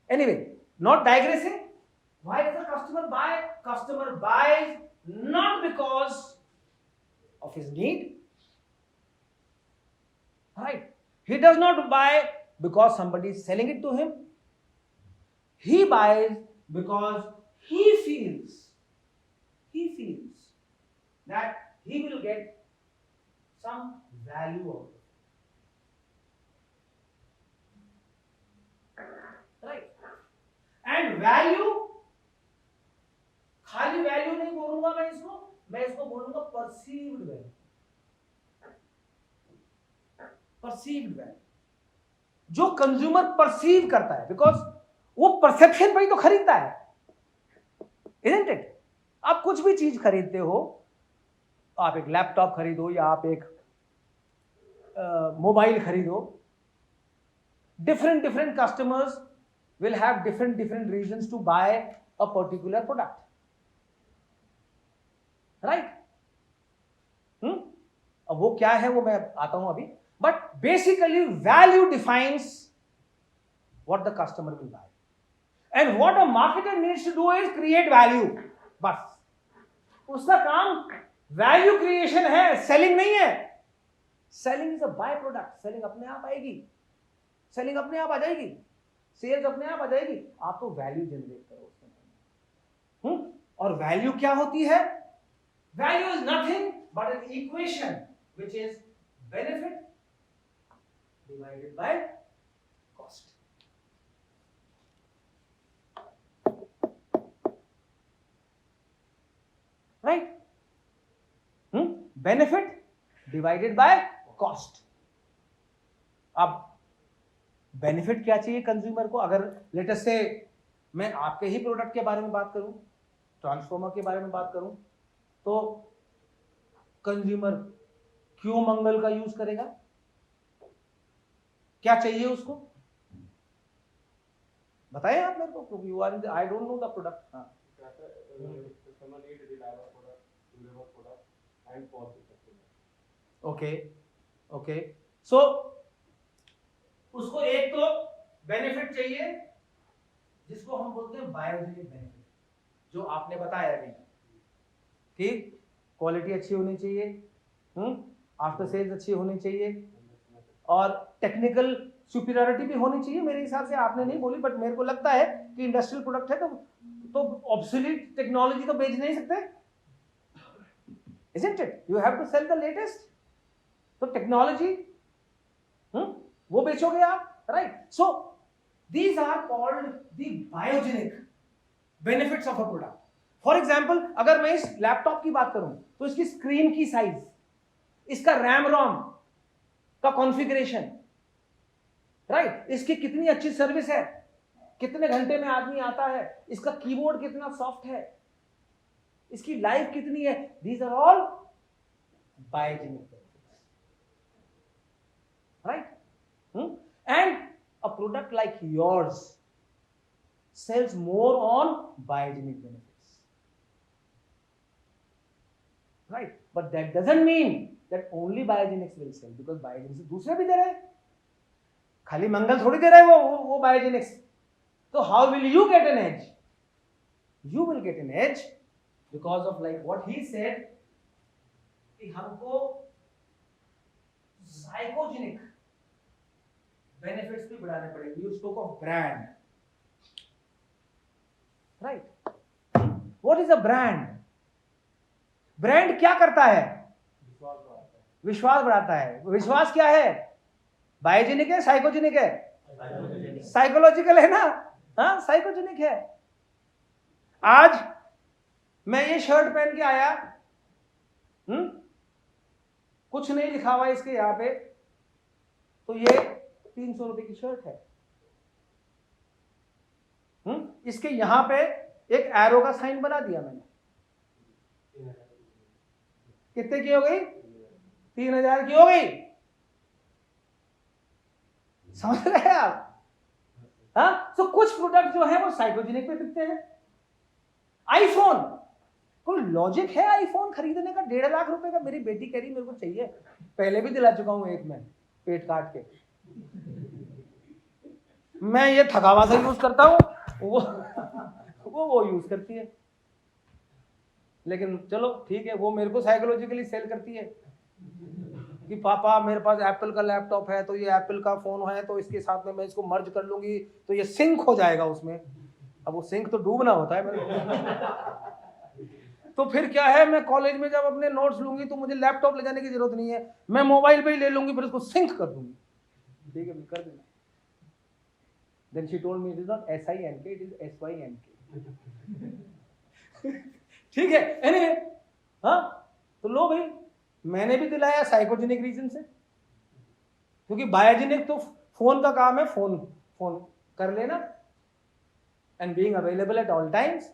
Anyway, not digressing. Why does a customer buy? Customer buys not because of his need. Right? He does not buy because somebody is selling it to him. He buys because he feels that he will get some value out of it. Right? And value, खाली value नहीं बोलूंगा मैं इसको बोलूंगा perceived value. Perceived value जो consumer perceive करता है, because वो परसेप्शन पर ही तो खरीदता है. Isn't it? आप कुछ भी चीज खरीदते हो, आप एक लैपटॉप खरीदो या आप एक मोबाइल खरीदो, different customers will have different reasons to buy a particular product. Right? अब वो क्या है वो मैं आता हूं अभी. But basically value defines what the customer will buy. And what a marketer needs to do is create value. बस उसका काम वैल्यू क्रिएशन है, सेलिंग नहीं है. Selling is a by product. Selling अपने आप आएगी, सेलिंग अपने आप आ जाएगी, सेल्स अपने आप आ जाएगी. आप तो वैल्यू जनरेट करो उसमें. और वैल्यू क्या होती है? Value is nothing but an equation which is benefit divided by cost. Right? Benefit divided by cost. अब बेनिफिट क्या चाहिए कंज्यूमर को? अगर लेट अस से मैं आपके ही प्रोडक्ट के बारे में बात करूं, ट्रांसफॉर्मर के बारे में बात करूं, तो कंज्यूमर क्यों मंगल का यूज करेगा? क्या चाहिए उसको? बताएं आप मेरे को, क्योंकि you are, I don't know the product. हाँ, Customer need reliable product, durable product, and cost effective. Okay okay. So उसको एक तो बेनिफिट चाहिए जिसको हम बोलते हैं बायोजेनिक बेनिफिट, जो आपने बताया अभी. ठीक, क्वालिटी अच्छी होनी चाहिए, आफ्टर सेल्स अच्छी होनी चाहिए, और टेक्निकल सुपीरियरिटी भी होनी चाहिए. मेरे हिसाब से आपने नहीं बोली, बट मेरे को लगता है कि इंडस्ट्रियल प्रोडक्ट है तो ऑब्सोलीट टेक्नोलॉजी तो बेच नहीं सकते, isn't it? You have to sell the latest. तो टेक्नोलॉजी वो बेचोगे आप, right? So these are called the biogenic benefits of a product. For example, अगर मैं इस लैपटॉप की बात करूं तो इसकी स्क्रीन की साइज, इसका रैम रोम का कॉन्फ़िगरेशन, राइट, इसकी कितनी अच्छी सर्विस है, कितने घंटे में आदमी आता है, इसका कीबोर्ड कितना सॉफ्ट है, इसकी लाइफ कितनी है, these are all biogenic benefits, right? And a product like yours sells more on biogenic benefits, right? But that doesn't mean that only biogenics will sell, because biogenics दूसरे भी दे रहे हैं, खाली मंगल थोड़ी दे रहे हैं वो biogenics. So how will you get an edge? You will get an edge because of like what he said, कि हमको psychogenic बेनिफिट्स भी बढ़ाने पड़ेंगे. You spoke of brand, right? What is a brand? Brand क्या करता है? विश्वास बढ़ाता है. विश्वास क्या है? बायोजेनिक है, साइकोजेनिक है? साइकोलॉजिकल है ना. हाँ, साइकोजेनिक है. आज मैं ये शर्ट पहन के आया, कुछ नहीं लिखा हुआ इसके यहां पे, तो ये 300 रुपए की शर्ट है. इसके यहां पे एक एरो का साइन बना दिया मैंने. कितने की हो गई? 3000 की हो गई. समझ रहे हैं आप? हाँ, तो कुछ प्रोडक्ट जो है वो साइकोजेनिक पे बिकते हैं. आईफोन, कोई लॉजिक है आईफोन खरीदने का? 1.5 लाख रुपए का. मेरी बेटी कह रही मेरे को चाहिए, पहले भी दिला चुका हूं एक में, पेट काट के. मैं ये थकावा से यूज करता हूं, वो यूज करती है. लेकिन चलो ठीक है, वो मेरे को साइकोलॉजिकली सेल करती है कि पापा मेरे पास एप्पल का लैपटॉप है, तो ये एप्पल का फोन है, तो इसके साथ में मैं इसको मर्ज कर लूंगी तो ये सिंक हो जाएगा उसमें. अब वो सिंक तो डूबना होता है मेरे को. तो फिर क्या है, मैं कॉलेज में जब अपने नोट्स लूंगी तो मुझे लैपटॉप ले जाने की जरूरत नहीं है, मैं मोबाइल पे ही ले लूंगी, फिर उसको सिंक कर दूंगी. ठीक है, कर देना. Then she told me it is not SINK, it is SYNK. ठीक है. एनीवे, हाँ, तो लो भाई, मैंने भी दिलाया साइकोजेनिक रीजन से, क्योंकि बायोजेनिक तो फोन का काम है, फोन कर लेना and being available at all times,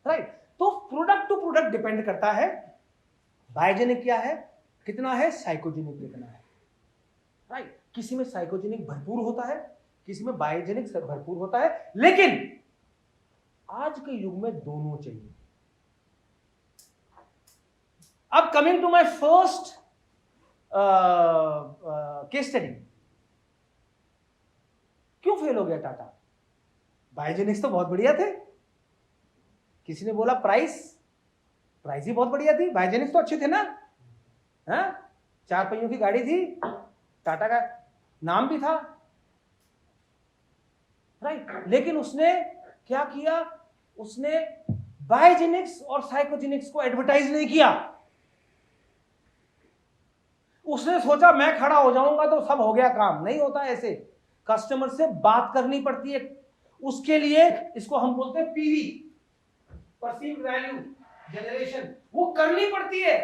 right? तो प्रोडक्ट टू प्रोडक्ट डिपेंड करता है. बायोजेनिक क्या है, कितना है, साइकोजेनिक कितना है, राइट? किसी में साइकोजेनिक भरपूर होता है, किसी में बायोजेनिक भरपूर होता है, लेकिन आज के युग में दोनों चाहिए. अब coming to my first case study. क्यों फेल हो गया टाटा? बायोजेनिक्स तो बहुत बढ़िया थे. किसी ने बोला प्राइस ही बहुत बढ़िया थी, बायोजेनिक्स तो अच्छे थे ना. हाँ, 4 पहियों की गाड़ी थी, टाटा का नाम भी था, राइट? लेकिन उसने क्या किया, उसने बायोजेनिक्स और साइकोजेनिक्स को एडवर्टाइज नहीं किया. उसने सोचा मैं खड़ा हो जाऊंगा तो सब हो गया काम. नहीं होता ऐसे. कस्टमर से बात करनी पड़ती है. उसके लिए इसको हम बोलते हैं पीवी, परसीव्ड वैल्यू जनरेशन, वो करनी पड़ती है.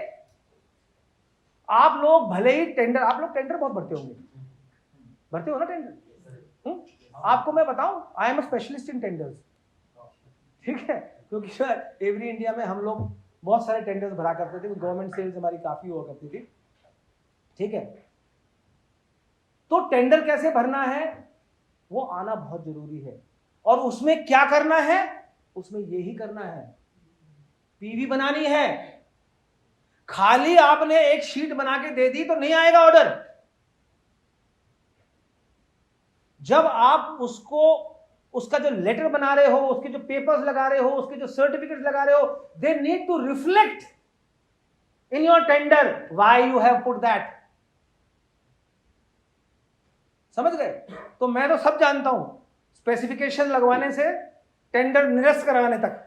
आप लोग भले ही टेंडर, आप लोग टेंडर बहुत भरते होंगे, भरते हो ना टेंडर? आपको मैं बताऊं, I am a specialist in tenders. ठीक है, क्योंकि एवरी इंडिया में हम लोग बहुत सारे टेंडर्स भरा करते थे, गवर्नमेंट सेल्स हमारी काफी हुआ करती थी, ठीक है। तो टेंडर कैसे भरना है वो आना बहुत जरूरी है, और उसमें क्या करना है, उसमें यही करना है, पीवी बनानी है। खाली आपने एक शीट बना के दे दी तो नहीं आएगा ऑर्डर। जब आप उसको, उसका जो लेटर बना रहे हो, उसके जो पेपर्स लगा रहे हो, उसके जो सर्टिफिकेट लगा रहे हो, they need to reflect in your tender why you have put that. समझ गए? तो मैं तो सब जानता हूं, स्पेसिफिकेशन लगवाने से टेंडर निरस्त कराने तक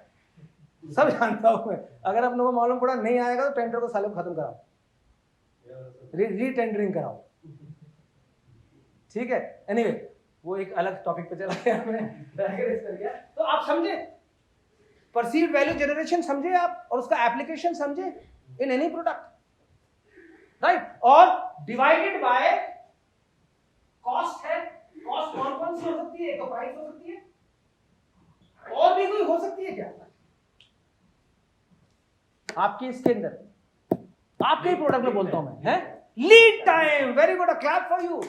सब जानता हूं मैं। अगर आप लोगों को मालूम पड़ा नहीं आएगा तो टेंडर को साले को खत्म कराओ, रीटेंडरिंग कराओ, ठीक है। एनीवे वो एक अलग टॉपिक पे चला गया, मैं डाइग्रेस कर गया। तो आप समझे, परसीव्ड वैल्यू जनरेशन समझे आप, और उसका एप्लीकेशन समझे इन एनी प्रोडक्ट, राइट। और डिवाइडेड बाय कॉस्ट है, कॉस्ट कौन कौन सी हो सकती है, तो प्राइस हो सकती है, और भी कोई हो सकती है क्या आपके इसके अंदर, आपके प्रोडक्ट में बोलता हूं मैं, है lead time. Very good, clap for you.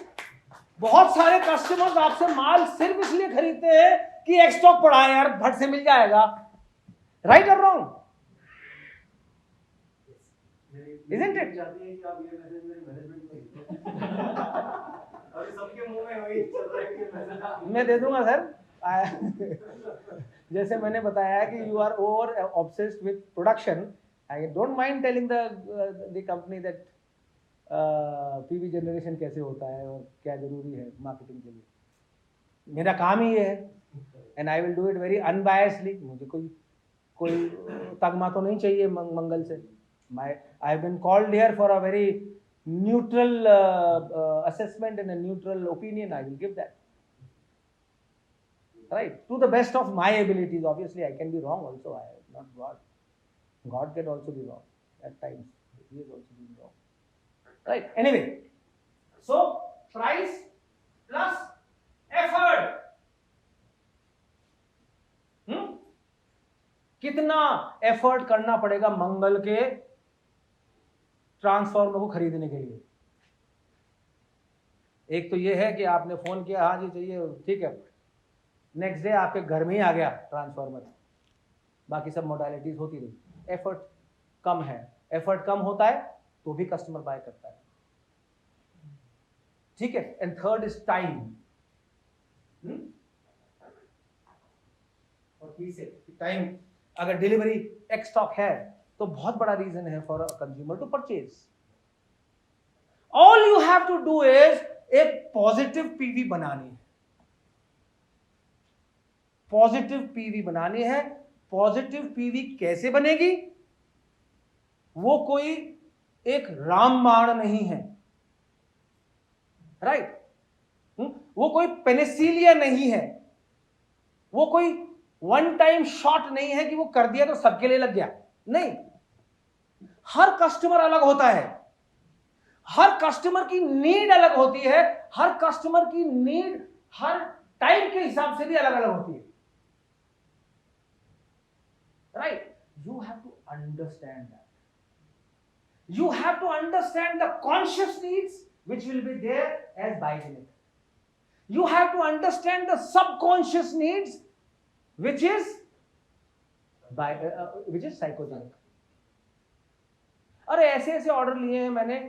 बहुत सारे कस्टमर्स आपसे माल सिर्फ इसलिए खरीदते हैं कि एक स्टॉक पड़ा है यार, भट से मिल जाएगा, राइट और रॉन्ग? Isn't it? चाहती है कि आप ये मैसेज मेरे मैनेजमेंट में अभी सबके मुंह में वही चल रहा है कि मैसेज मैं दे दूंगा सर। जैसे मैंने बताया कि you are over obsessed with production, I don't mind telling the company that PV generation कैसे होता है और क्या जरूरी है मार्केटिंग के लिए। मेरा काम ही ये है, and I will do it very unbiasedly. मुझे कोई तगमा तो नहीं चाहिए मंगल से। I have been called here for a very neutral assessment and a neutral opinion. I will give that, right, to the best of my abilities. Obviously I can be wrong also, I am not God can also be wrong at times, he is also being wrong, right? Anyway, so price plus effort, कितना effort करना पड़ेगा मंगल के transformer को खरीदने के लिए। एक तो ये है कि आपने फोन किया, हाँ जी चाहिए, ठीक है, नेक्स्ट डे आपके घर में ही आ गया ट्रांसफॉर्मर, बाकी सब मोडालिटीज होती रही। एफर्ट कम है, एफर्ट कम होता है तो भी कस्टमर बाय करता है, ठीक है। एंड थर्ड इज टाइम, और टाइम, अगर डिलीवरी एक्स स्टॉक है तो बहुत बड़ा रीजन है for a consumer to purchase. All you have to do is एक पॉजिटिव पीवी बनानी है, पॉजिटिव पीवी बनानी है। पॉजिटिव पीवी कैसे बनेगी? वो कोई एक रामबाण नहीं है, राइट, वो कोई पेनिसिलिया नहीं है, वो कोई वन टाइम शॉट नहीं है कि वो कर दिया तो सबके लिए लग गया, नहीं। हर कस्टमर अलग होता है, हर कस्टमर की नीड अलग होती है, हर कस्टमर की नीड हर टाइम के हिसाब से भी अलग अलग होती है, right. You have to understand that, you have to understand the conscious needs which will be there as biogenic. You have to understand the subconscious needs which is psychogenic. अरे ऐसे ऐसे ऑर्डर लिए हैं मैंने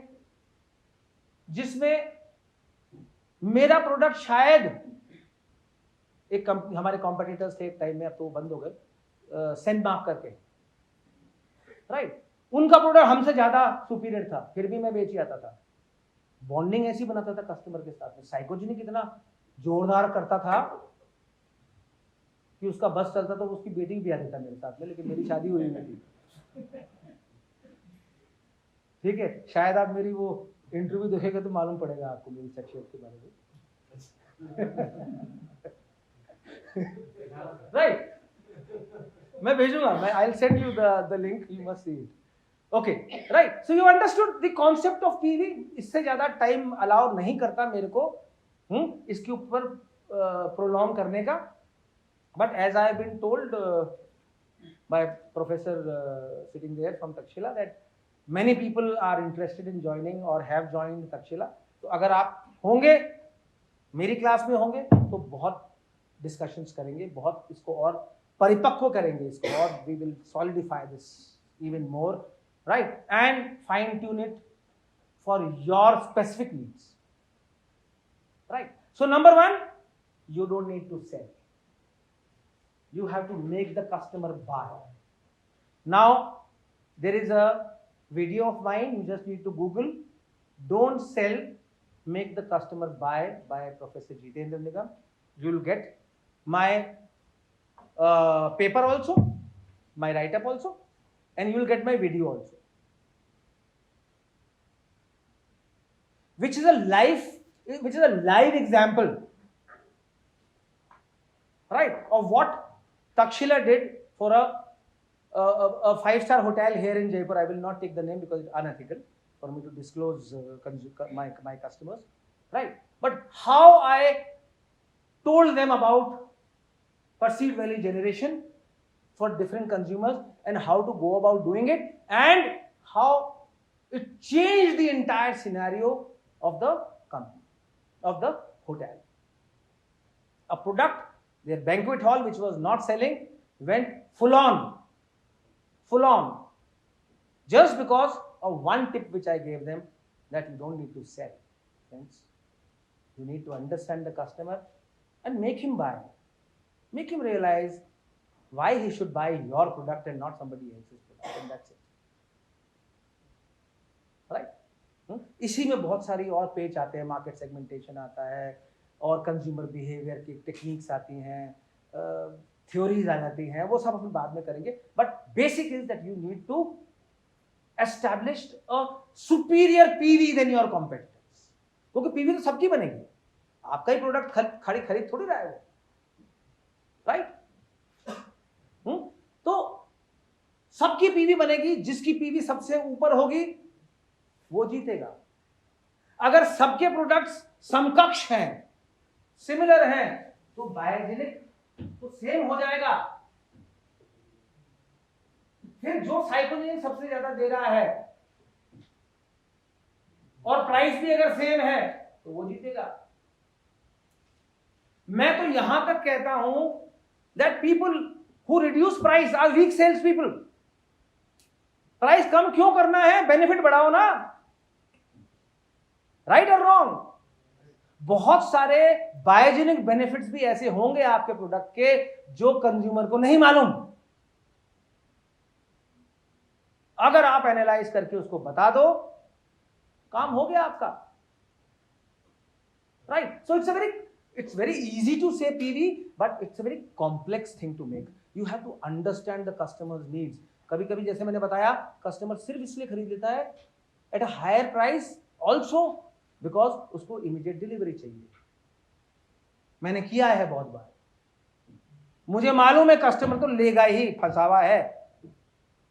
जिसमें मेरा प्रोडक्ट शायद, एक कंपनी, हमारे कॉम्पिटिटर्स थे एक टाइम में, अब तो बंद हो गए, सेनमार्क करके, राइट, उनका प्रोडक्ट हमसे ज्यादा सुपीरियर था, फिर भी मैं बेच आता था। बॉन्डिंग ऐसी बनाता था कस्टमर के साथ में, साइकोजेनिक इतना जोरदार करता था कि उसका बस चलता तो उसकी बेटी भी ब्याह देता मेरे साथ में, लेकिन मेरी शादी हुई नहीं थी, ठीक है। शायद आप मेरी वो इंटरव्यू देखेंगे तो मालूम पड़ेगा आपको मेरी सेक्सुअल के बारे में, राइट। मैं भेजूंगा, मैं I will send you the link, you must see it, okay, right. So you understood the concept of PV. इससे ज्यादा टाइम अलाउ नहीं करता मेरे को इसके ऊपर प्रोलॉन्ग करने का, but as I have been told by Professor sitting there from Takshila that many people are interested in joining or have joined Takshila. तो अगर आप होंगे मेरी क्लास में होंगे तो बहुत डिस्कशंस करेंगे, बहुत इसको और परिपक्व करेंगे इसको, और we will solidify this even more, right, and fine tune it for your specific needs, right? So number one, you don't need to sell. You have to make the customer buy. Now there is a video of mine, you just need to Google "Don't Sell, Make the Customer Buy" by Professor Jitendra Nigam. You will get my paper also, my write-up also, and you will get my video also, which is a live example, right, of what Takshila did for a 5-star hotel here in Jaipur. I will not take the name because it's unethical for me to disclose my customers, right? But how I told them about perceived value generation for different consumers and how to go about doing it, and how it changed the entire scenario of the company, of the hotel. A product, their banquet hall, which was not selling, went full on, just because of one tip which I gave them, that you don't need to sell, friends. You need to understand the customer and make him buy. Make him realize why he should buy your product and not somebody else's product, and that's it. Right? इसी में बहुत सारी और page आते हैं, market segmentation आता है, और कंज्यूमर बिहेवियर की टेक्निक्स आती हैं, थ्योरीज आ जाती हैं, वो सब अपन बाद में करेंगे. But basic is that you need to establish a superior PV than your competitors, क्योंकि पीवी तो सबकी बनेगी, आपका ही प्रोडक्ट खरीद थोड़ी रहा है वो, राइट? तो सबकी पीवी बनेगी, जिसकी पीवी सबसे ऊपर होगी वो जीतेगा. अगर सबके प्रोडक्ट्स समकक्ष हैं, सिमिलर हैं, तो बायोजेनिक तो सेम हो जाएगा. फिर जो साइकोजेनिक सबसे ज्यादा दे रहा है और प्राइस भी अगर सेम है तो वो जीतेगा. मैं तो यहां तक कहता हूं that people who reduce price are weak sales people. Price कम क्यों करना है, बेनिफिट बढ़ाओ ना, राइट और रॉन्ग? बहुत सारे बायोजेनिक बेनिफिट्स भी ऐसे होंगे आपके प्रोडक्ट के जो कंज्यूमर को नहीं मालूम. अगर आप एनालाइज करके उसको बता दो, काम हो गया आपका, right? So it's very easy to say PV, but it's a very complex thing to make. You have to understand the customer's needs. कभी कभी जैसे मैंने बताया, कस्टमर सिर्फ इसलिए खरीद लेता है at a higher price also because उसको immediate delivery चाहिए. मैंने किया है बहुत बार, मुझे मालूम है कस्टमर तो लेगा ही, फंसा हुआ है.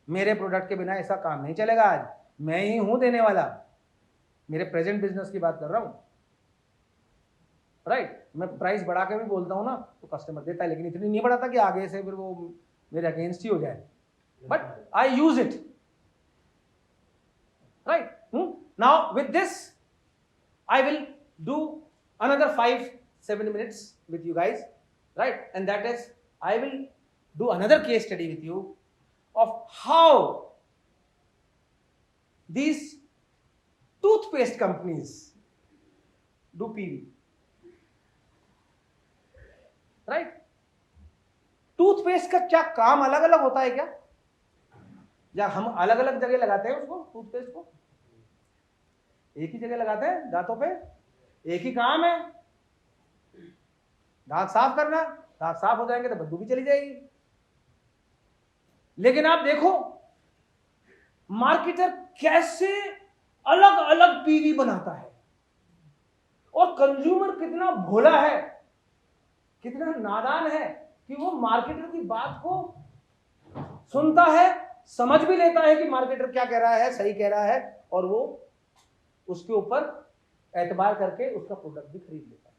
मेरे प्रोडक्ट के बिना ऐसा काम नहीं चलेगा. आज मैं ही हूं देने वाला, मेरे प्रेजेंट बिजनेस की बात कर रहा हूं, राइट? मैं प्राइस बढ़ा के भी बोलता हूं ना तो कस्टमर देता है, लेकिन इतनी नहीं बढ़ाता कि आगे से फिर वो मेरे अगेंस्ट ही हो जाए. But I use it, right? Now with this I will do another 5-7 minutes with you guys, right? And that is, I will do another case study with you of how these toothpaste companies do PV, right? Toothpaste का क्या काम अलग अलग होता है क्या? या हम अलग अलग जगह लगाते हैं उसको? टूथपेस्ट को एक ही जगह लगाते हैं, दांतों पे एक ही काम है, दांत साफ करना. दांत साफ हो जाएंगे तो बदबू भी चली जाएगी. लेकिन आप देखो मार्केटर कैसे अलग अलग पीवी बनाता है, और कंज्यूमर कितना भोला है, कितना नादान है कि वो मार्केटर की बात को सुनता है, समझ भी लेता है कि मार्केटर क्या कह रहा है, सही कह रहा है, और वो उसके ऊपर एतबार करके उसका प्रोडक्ट भी खरीद लेता है.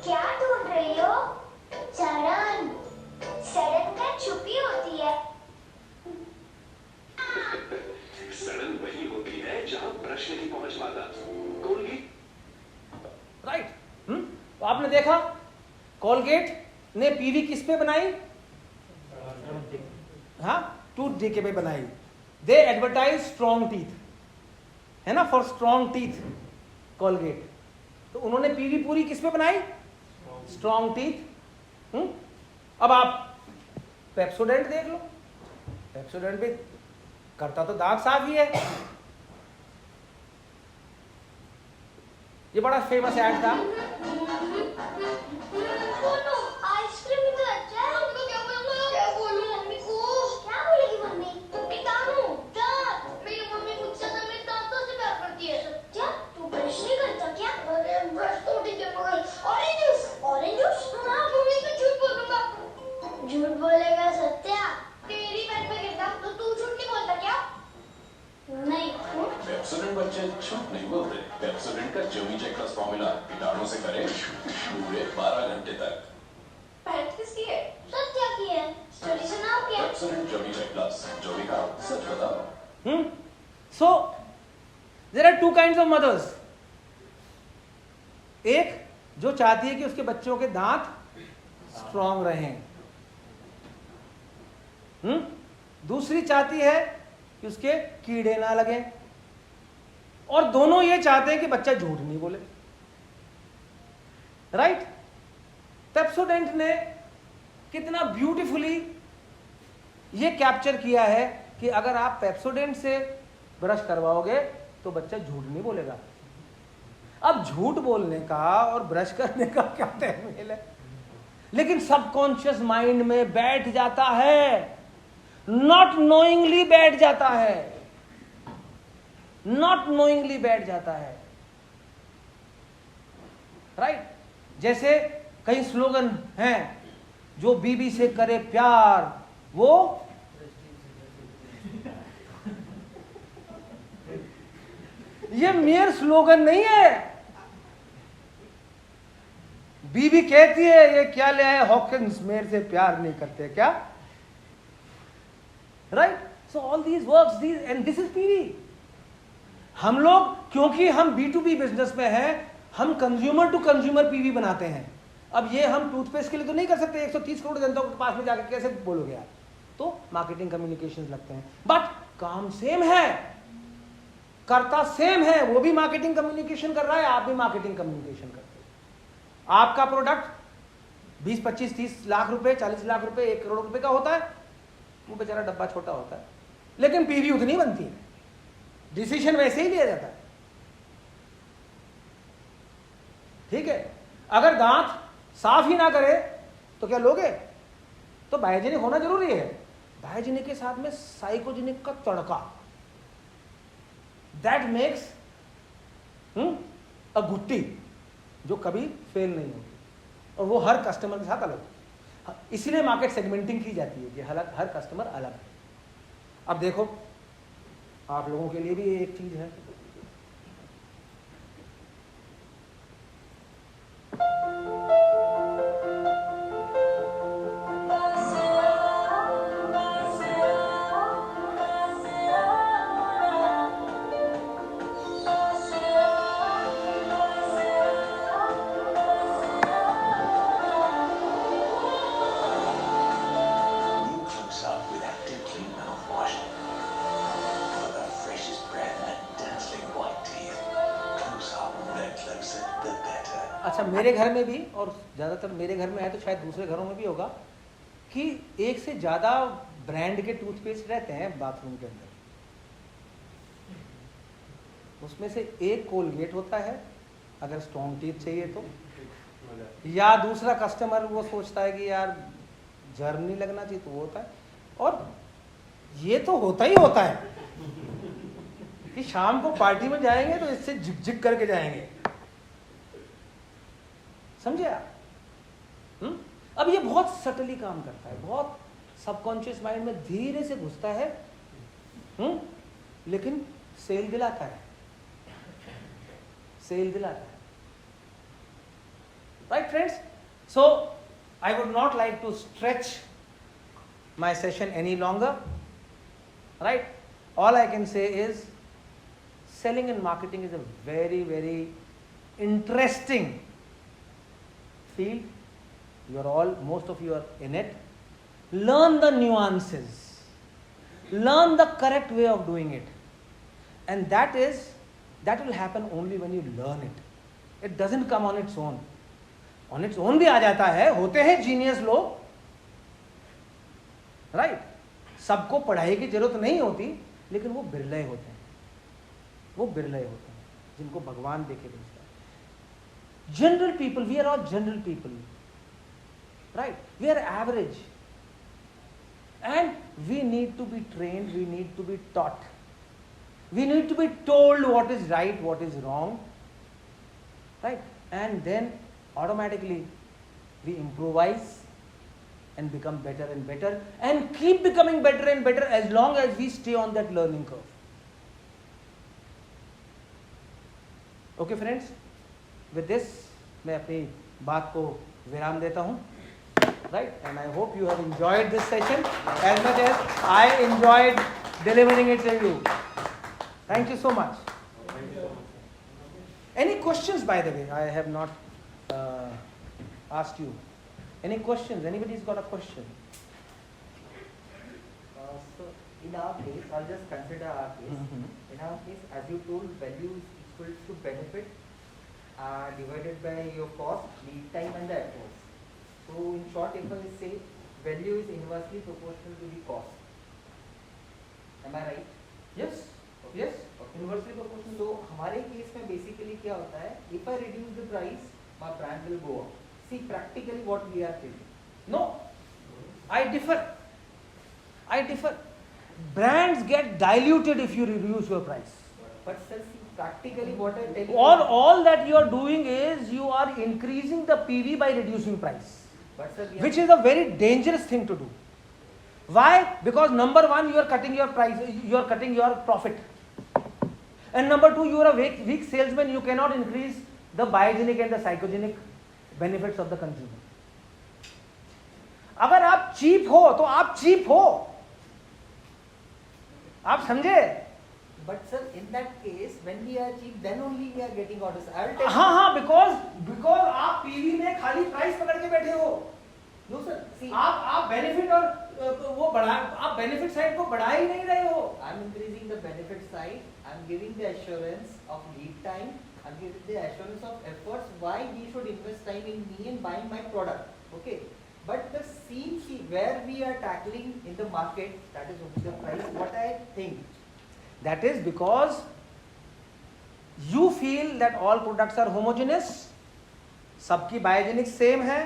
क्या ढूंढ रही हो? चरण सड़न का छुपी होती है। सड़न वही होती है जहां ब्रश नहीं पहुंच पाता। कोलगेट। राइट। तो आपने देखा कोलगेट ने पीवी किस पे बनाई? हाँ, टूथ डीके पे बनाई। दे एडवर्टाइज स्ट्रॉन्ग टीथ, है ना, फॉर स्ट्रॉन्ग टीथ कोलगेट। तो उन्होंने पीवी पूरी किस पे बनाई? Strong teeth. अब आप पेप्सोडेंट देख लो, पेप्सोडेंट पे करता तो दांत साफ ही है। ये बड़ा फेमस ऐड था। आइसक्रीम भी तो अच्छा है। मम्मी को क्या बोलूंगा? क्या बोलूं मम्मी को? क्या बोलेगी मम्मी? कीटाणु, दांत। मेरी मम्मी मुझसे तो मेरे दांतों से प्यार करती है। क्या तू ब्रश नहीं करता क्या? अरे ब्रश तो ठीक है मगर ऑरेंज जूस, ऑरेंज जूस? हाँ मम्मी को झूठ बोलूंगा। झूठ बोलेगा सत्या? तेरी पैर पे गिरता तो तू झूठ नहीं बोलता क्या? नहीं। पेप्सोडेंट बच्चे झूठ नहीं बोलते। पेप्सोडेंट का जमी चेकलेस फॉर्मूला कीटाणु से करे पूरे 12 घंटे तक। पहल किसकी है? सत्या की है। स्टोरी सुनाओ क्या? पेप्सोडेंट जमी चेकलेस, जो भी कहा सच बताओ। So there are two kinds of mothers. एक जो चाहती है कि उसके बच्चों के दांत स्ट्रॉन्ग रहें, दूसरी चाहती है कि उसके कीड़े ना लगे, और दोनों ये चाहते हैं कि बच्चा झूठ नहीं बोले। राइट? पेप्सोडेंट ने कितना ब्यूटीफुली ये कैप्चर किया है कि अगर आप पेप्सोडेंट से ब्रश करवाओगे तो बच्चा झूठ नहीं बोलेगा। अब झूठ बोलने का और ब्रश करने का क्या तालमेल है? लेकिन सबकॉन्शियस माइंड में बैठ जाता है, नॉट नोइंगली बैठ जाता है, नॉट नोइंगली बैठ जाता है। राइट? जैसे कई स्लोगन हैं, जो बीबी से करे प्यार वो ये मेयर स्लोगन नहीं है। बीबी कहती है ये क्या ले आए हॉकिंस, मेरे से प्यार नहीं करते क्या? Right? So all these works, these and this is PV. हम लोग क्योंकि हम B2B बिजनेस में हैं, हम कंज्यूमर टू कंज्यूमर पीवी बनाते हैं। अब ये हम टूथपेस्ट के लिए तो नहीं कर सकते, 130 करोड़ जनता के पास में जाकर कैसे बोलोगे आप? तो मार्केटिंग कम्युनिकेशंस लगते हैं, बट काम सेम है, करता सेम है। वो भी मार्केटिंग कम्युनिकेशन कर रहा है, आप भी मार्केटिंग कम्युनिकेशन करते हैं। आपका प्रोडक्ट 20, 25, 30 लाख रुपए, 40 लाख रुपए, 1 करोड़ रुपए का होता है, वो बेचारा डब्बा छोटा होता है, लेकिन पीवी उतनी बनती है, डिसीजन वैसे ही लिया जाता है। ठीक है? अगर दांत साफ ही ना करे तो क्या लोगे? तो बायोजेनिक होना जरूरी है। बायोजेनिक के साथ में साइकोजेनिक का तड़का, दैट मेक्स अ गुट्टी जो कभी फेल नहीं होगी, और वो हर कस्टमर के साथ अलग। इसीलिए मार्केट सेगमेंटिंग की जाती है कि हर कस्टमर अलग है। अब देखो, आप लोगों के लिए भी एक चीज है, अच्छा मेरे घर में भी, और ज़्यादातर मेरे घर में है तो शायद दूसरे घरों में भी होगा, कि एक से ज़्यादा ब्रांड के टूथपेस्ट रहते हैं बाथरूम के अंदर। उसमें से एक कोलगेट होता है अगर स्ट्रॉन्ग टीथ चाहिए तो, या दूसरा कस्टमर वो सोचता है कि यार जर्म नहीं लगना चाहिए तो वो होता है, और ये तो होता ही होता है कि शाम को पार्टी में जाएंगे तो इससे झिक करके जाएंगे। समझे आप? अब ये बहुत सटली काम करता है, बहुत सबकॉन्शियस माइंड में धीरे से घुसता है, लेकिन सेल दिलाता है, सेल दिलाता है। Right friends? So I would not like to stretch my session any longer. Right? All I can say is selling and marketing is a very, very interesting field. Most of you are in it. Learn the nuances. Learn the correct way of doing it. And that will happen only when you learn it. It doesn't come on its own. On its own भी आ जाता है, होते हैं genius लोग, right? सबको पढ़ाई की जरूरत नहीं होती, लेकिन वो बिरले होते हैं, जिनको भगवान देखे भेजता है. General people, we are all general people, right? We are average, and we need to be trained, we need to be taught, we need to be told what is right, what is wrong, right? And then automatically we improvise and become better and better, and keep becoming better and better as long as we stay on that learning curve. Okay friends, with this मैं अपनी बात को विराम देता हूँ, right? And I hope you have enjoyed this session as much as I enjoyed delivering it to you. Thank you so much. Any questions, by the way? I have not asked you. Any questions? Anybody's got a question? So in our case, I'll just consider our case. In our case, as you told, value is equal to benefit divided by your cost, lead time and the efforts. So in short, if I say value is inversely proportional to the cost. Am I right? Yes. Okay. Yes. Okay. Inversely proportional. So हमारे case में basically क्या होता है? If I reduce the price, my brand will go up. See practically what we are feeling. No, I differ. Brands get diluted if you reduce your price. But sir, see practically what I tell you. All that you are doing is you are increasing the PV by reducing price, But sir, which is a very dangerous thing to do. Why? Because number one, you are cutting your price, you are cutting your profit, and number two, you are a weak salesman. You cannot increase the biogenic and the psychogenic benefits of the consumer. अगर आप cheap हो तो आप cheap हो, आप समझे? But sir, in that case, when we are cheap, then only we are getting orders. I will tell हाँ, because आप पीवी में खाली प्राइस पकड़ के बैठे हो. No sir, see, आप बेनिफिट और वो बढ़ा, आप बेनिफिट साइड को बढ़ा ही नहीं रहे हो. I am increasing the benefit side. I am giving the assurance of lead time. I am giving the assurance of efforts. Why he should invest time in me and buying my product. Okay. But the scene, see where we are tackling in the market, that is only the price. What I think. That is because you feel that all products are homogeneous, सबकी biogenic same है,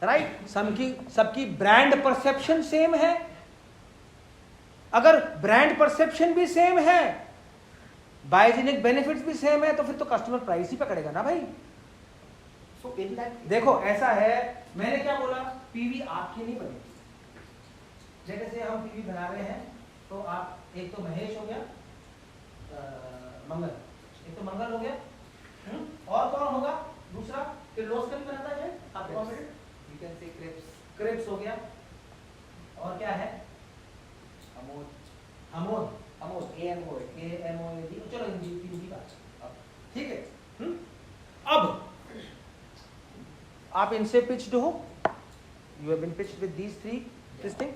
right? सबकी brand perception same है. अगर brand perception भी same है, biogenic benefits भी same है, तो फिर तो कस्टमर प्राइस ही पकड़ेगा ना भाई. So in that देखो ऐसा है, मैंने क्या बोला, पीवी आपकी नहीं बनेगी. जैसे हम पीवी बना रहे हैं, तो आप एक तो महेश हो गया, मंगल, एक तो मंगल हो गया, और कौन होगा दूसरा? किर्लोस्कर भी बनाता है आप कॉम्पिटेंट, you can say क्रेप्स हो गया, और क्या है? अमोद, AMOAD. चलो इनकी बात, ठीक है. अब आप इनसे पिच्ड हो, you have been pitched with these three, this thing.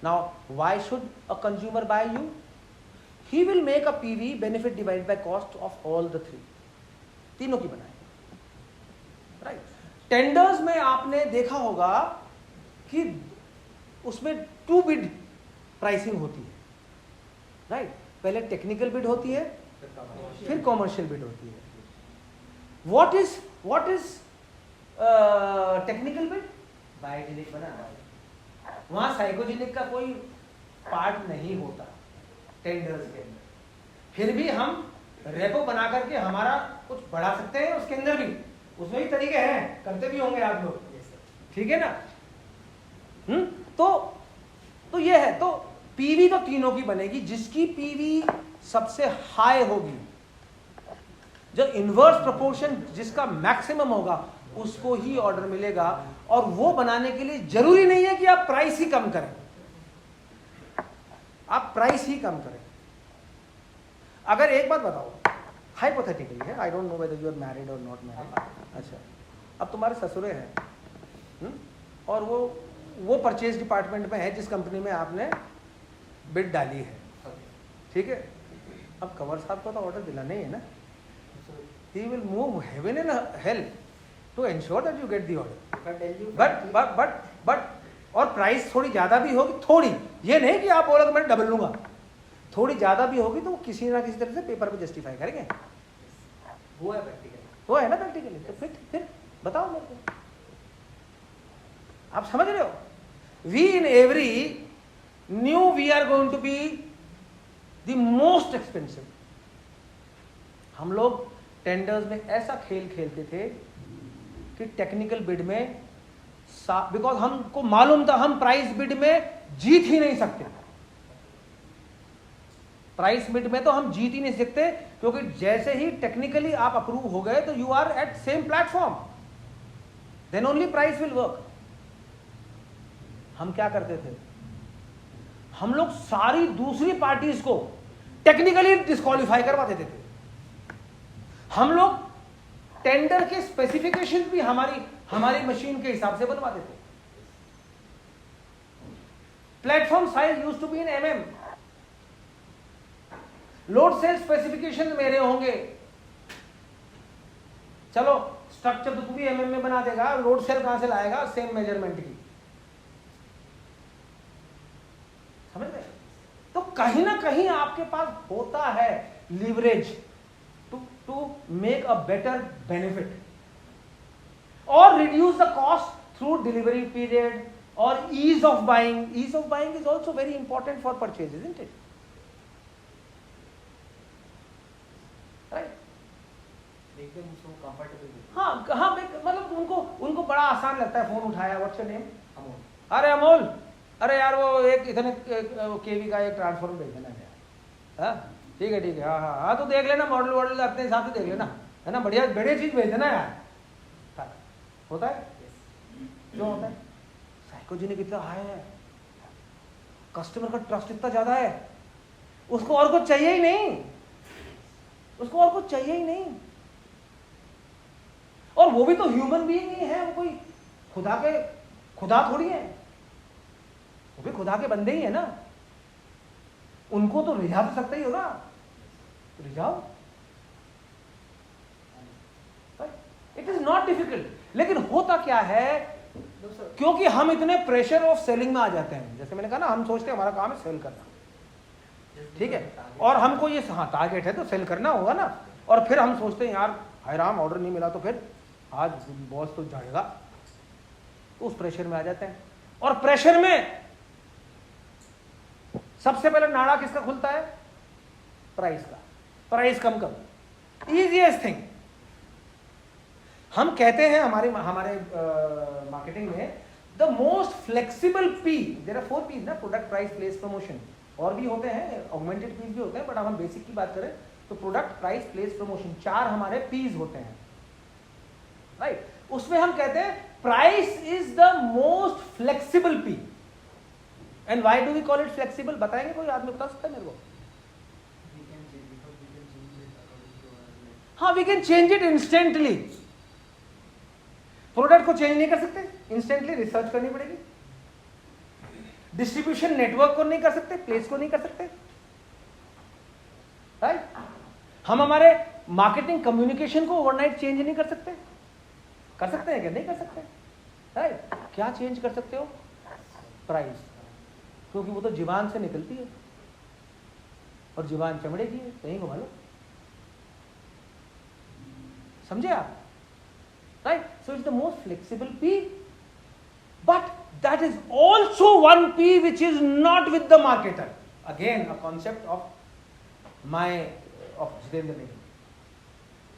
Now, why should a consumer buy you? He will make a PV, benefit divided by cost, of all the three. तीनों की बनाए, राइट? टेंडर्स में आपने देखा होगा कि उसमें 2 bid pricing होती है, राइट? पहले टेक्निकल बिड होती है, फिर कॉमर्शियल बिड होती है. What is technical bid? Biogenic बनाना. वहां साइकोजेनिक का कोई पार्ट नहीं होता टेंडर्स के अंदर. फिर भी हम रेपो बना करके हमारा कुछ बढ़ा सकते हैं उसके अंदर भी, उसमें भी तरीके हैं, करते भी होंगे आप लोग, ठीक है ना? तो ये है. तो पीवी तो तीनों की बनेगी. जिसकी पीवी सबसे हाई होगी, जो इनवर्स प्रोपोर्शन जिसका मैक्सिमम होगा, उसको ही ऑर्डर मिलेगा. और वो बनाने के लिए जरूरी नहीं है कि आप प्राइस ही कम करें. आप प्राइस ही कम करें। अगर एक बात बताओ, हाइपोथेटिकली है, I don't know whether you are married और नॉट मैरिड, अच्छा अब तुम्हारे ससुरे हैं और वो परचेज डिपार्टमेंट में है जिस कंपनी में आपने बिड डाली है, ठीक है, अब कंवर साहब को तो ऑर्डर दिलाना ही है ना, he will move heaven and hell to ensure that you get the order, but और प्राइस थोड़ी ज़्यादा भी होगी, थोड़ी, ये नहीं कि आप बोलो तो मैं डबल लूँगा, थोड़ी ज़्यादा भी होगी तो वो किसी ना किसी तरह से पेपर पे जस्टिफाई करेंगे, वो है प्रैक्टिकल, वो है ना प्रैक्टिकली, तो फिर बताओ मेरे को, आप समझ रहे हो, we in every new we are going to be the most expensive. हम लोग टेंडर्स में ऐसा खेल खेलते थे कि टेक्निकल बिड में, बिकॉज हमको मालूम था हम प्राइस बिड में जीत ही नहीं सकते, प्राइस बिड में तो हम जीत ही नहीं सकते, क्योंकि जैसे ही टेक्निकली आप अप्रूव हो गए तो you are at same platform, then only price will work. हम क्या करते थे, हम लोग सारी दूसरी पार्टीज को टेक्निकली डिस्क्वालीफाई करवा देते थे, हम लोग टेंडर के स्पेसिफिकेशन भी हमारी मशीन के हिसाब से बनवा देते। Platform size used to be in MM, load cell specification मेरे होंगे, चलो स्ट्रक्चर तो तू भी एमएम में बना देगा, लोड सेल कहां से लाएगा सेम मेजरमेंट की, समझ गए? तो कहीं ना कहीं आपके पास होता है leverage to make a better benefit or reduce the cost through delivery period or ease of buying. Ease of buying is also very important for purchase, isn't it? Right? make them so comfortable with हाँ मतलब उनको बड़ा आसान लगता है, phone उठाया, what's your name? Amol, अरे अमोल, अरे यार वो एक इतने केवी का एक ट्रांसफॉर्मर भेज देना यार, हाँ ठीक है हाँ तो देख लेना, मॉडल अपने हिसाब से देख लेना, है ना, बढ़िया चीज भेज देना यार, होता है, क्यों होता है? साइकोजेनिक इतना हाई है, कस्टमर का ट्रस्ट इतना ज्यादा है, उसको और कुछ चाहिए ही नहीं, और वो भी तो ह्यूमन बीइंग ही है, वो कोई खुदा थोड़ी है, वो भी खुदा के बंदे ही है ना, उनको तो रिझा तो सकता ही होगा, रिझाओ, इट इज नॉट डिफिकल्ट। लेकिन होता क्या है, क्योंकि हम इतने प्रेशर ऑफ सेलिंग में आ जाते हैं, जैसे मैंने कहा ना, हम सोचते हैं हमारा काम है सेल करना, ठीक है, और हमको ये टारगेट है तो सेल करना होगा ना, और फिर हम सोचते हैं यार हाय राम ऑर्डर नहीं मिला तो फिर आज बॉस तो जाएगा, तो उस प्रेशर में आ जाते हैं, और प्रेशर में सबसे पहले नाड़ा किसका खुलता है? प्राइस का, प्राइस कम करो, इजीएस्ट थिंग। हम कहते हैं हमारे मार्केटिंग में the most flexible P, there are 4 Ps ना, प्रोडक्ट, प्राइस, प्लेस, प्रमोशन, और भी होते हैं, ऑगमेंटेड पीस भी होते हैं, बट अब हम बेसिक की बात करें तो प्रोडक्ट, प्राइस, प्लेस, प्रमोशन, 4 हमारे पीस होते हैं, राइट? उसमें हम कहते हैं price is the most flexible P, and why do we call it flexible? बताएंगे कोई आदमी, बता सकता है मेरे को? हाँ, we can change it instantly. Product को चेंज नहीं कर सकते इंस्टेंटली, रिसर्च करनी पड़ेगी। डिस्ट्रीब्यूशन नेटवर्क को नहीं कर सकते, प्लेस को नहीं कर सकते, राइट? हम हमारे मार्केटिंग कम्युनिकेशन को ओवरनाइट चेंज नहीं कर सकते। कर सकते हैं क्या? नहीं कर सकते, राइट? क्या चेंज कर सकते हो? प्राइस, क्योंकि वो तो जीवान से निकलती है, और जीवान चमड़े की है, कहीं घुमा लो, समझे आप? Right? So it's the most flexible P, but that is also one P which is not with the marketer. Again, a concept of Jitendra Negal.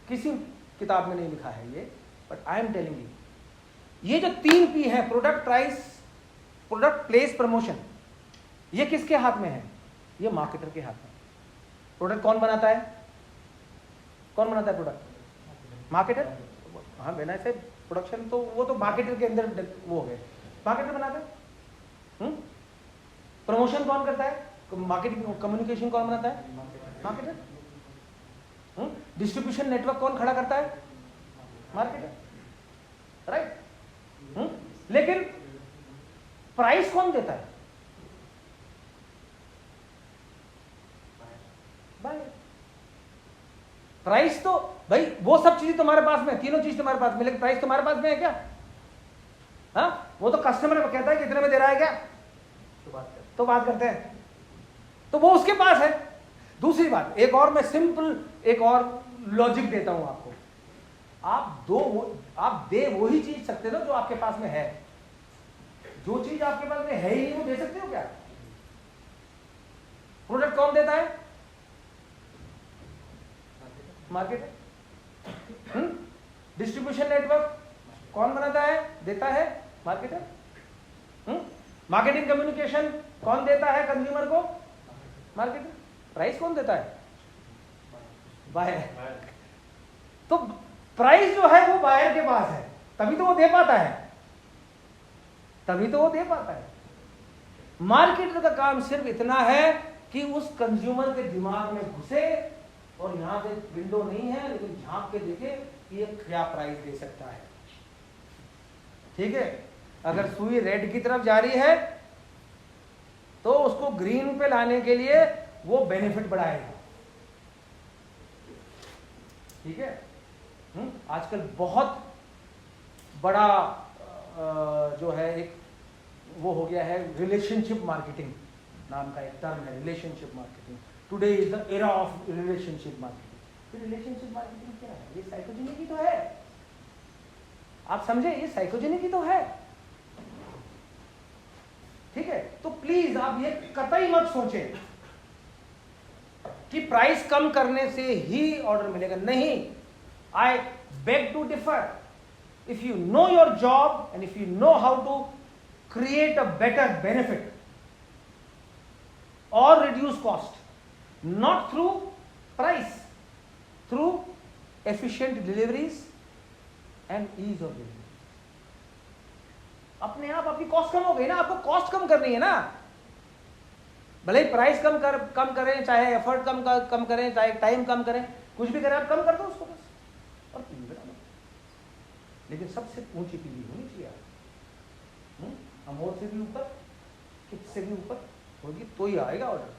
किसी किताब में नहीं लिखा है ये, but I am telling you, ये जो 3 P है, product, price, product, place, promotion, ये किसके हाथ में है? ये मार्केटर के हाथ में। प्रोडक्ट कौन बनाता है? कौन बनाता है प्रोडक्ट? मार्केटर। हाँ, बिना से प्रोडक्शन तो वो तो मार्केटर के अंदर वो हो गए, मार्केटर बनाता है। प्रमोशन कौन करता है? मार्केटिंग कम्युनिकेशन कौन बनाता है? मार्केटर। डिस्ट्रीब्यूशन नेटवर्क कौन खड़ा करता है? Marketer, right. लेकिन प्राइस कौन देता है? बायर। प्राइस तो भाई वो सब चीजें तुम्हारे पास में, तीनों चीज तुम्हारे पास में, लेकिन प्राइस तुम्हारे पास में है क्या? हाँ, वो तो कस्टमर कहता है कितने में दे रहा है क्या, तो बात करते हैं, तो वो उसके पास है। दूसरी बात, एक और मैं सिंपल एक और लॉजिक देता हूं आपको। आप दे वही चीज सकते हो जो आपके पास में है। जो चीज आपके पास में है ही नहीं वो दे सकते हो क्या? प्रोडक्ट कौन देता है? मार्केटर। डिस्ट्रीब्यूशन नेटवर्क कौन बनाता है, देता है? मार्केटर। मार्केटिंग कम्युनिकेशन कौन देता है कंज्यूमर को? मार्केटर। प्राइस कौन देता है? बायर। तो प्राइस जो है वो बायर के पास है, तभी तो वो दे पाता है, तभी तो वो दे पाता है। मार्केटर का काम सिर्फ इतना है कि उस कंज्यूमर के दिमाग में घुसे और यहां से विंडो नहीं है लेकिन झांक के देखे कि ये क्या प्राइस दे सकता है। ठीक है, अगर सुई रेड की तरफ जा रही है तो उसको ग्रीन पे लाने के लिए वो बेनिफिट बढ़ाएगा। ठीक है। आजकल बहुत बड़ा जो है एक वो हो गया है, रिलेशनशिप मार्केटिंग नाम का एक टर्म है, relationship marketing. Today is the era of relationship marketing. Relationship marketing क्या है? ये साइकोजेनिक ही तो है, आप समझे, ये साइकोजेनिक ही तो है। ठीक है, तो प्लीज आप ये कतई मत सोचें कि प्राइस कम करने से ही ऑर्डर मिलेगा, नहीं। I beg to differ. If you know your job and if you know how to create a better benefit or reduce cost, not through price, through efficient deliveries and ease of delivery। अपने आप आपकी cost कम हो गई ना, आपको cost कम करनी है ना। भले ही प्राइस कम करें, चाहे एफर्ट कम करें, चाहे टाइम कम करें, कुछ भी करें, आप कम कर दो उसको बस, और पीली बना दो। लेकिन सबसे ऊंची पीली होनी चाहिए, अमोल से भी ऊपर, किस से भी ऊपर होगी तो ही आएगा ऑर्डर।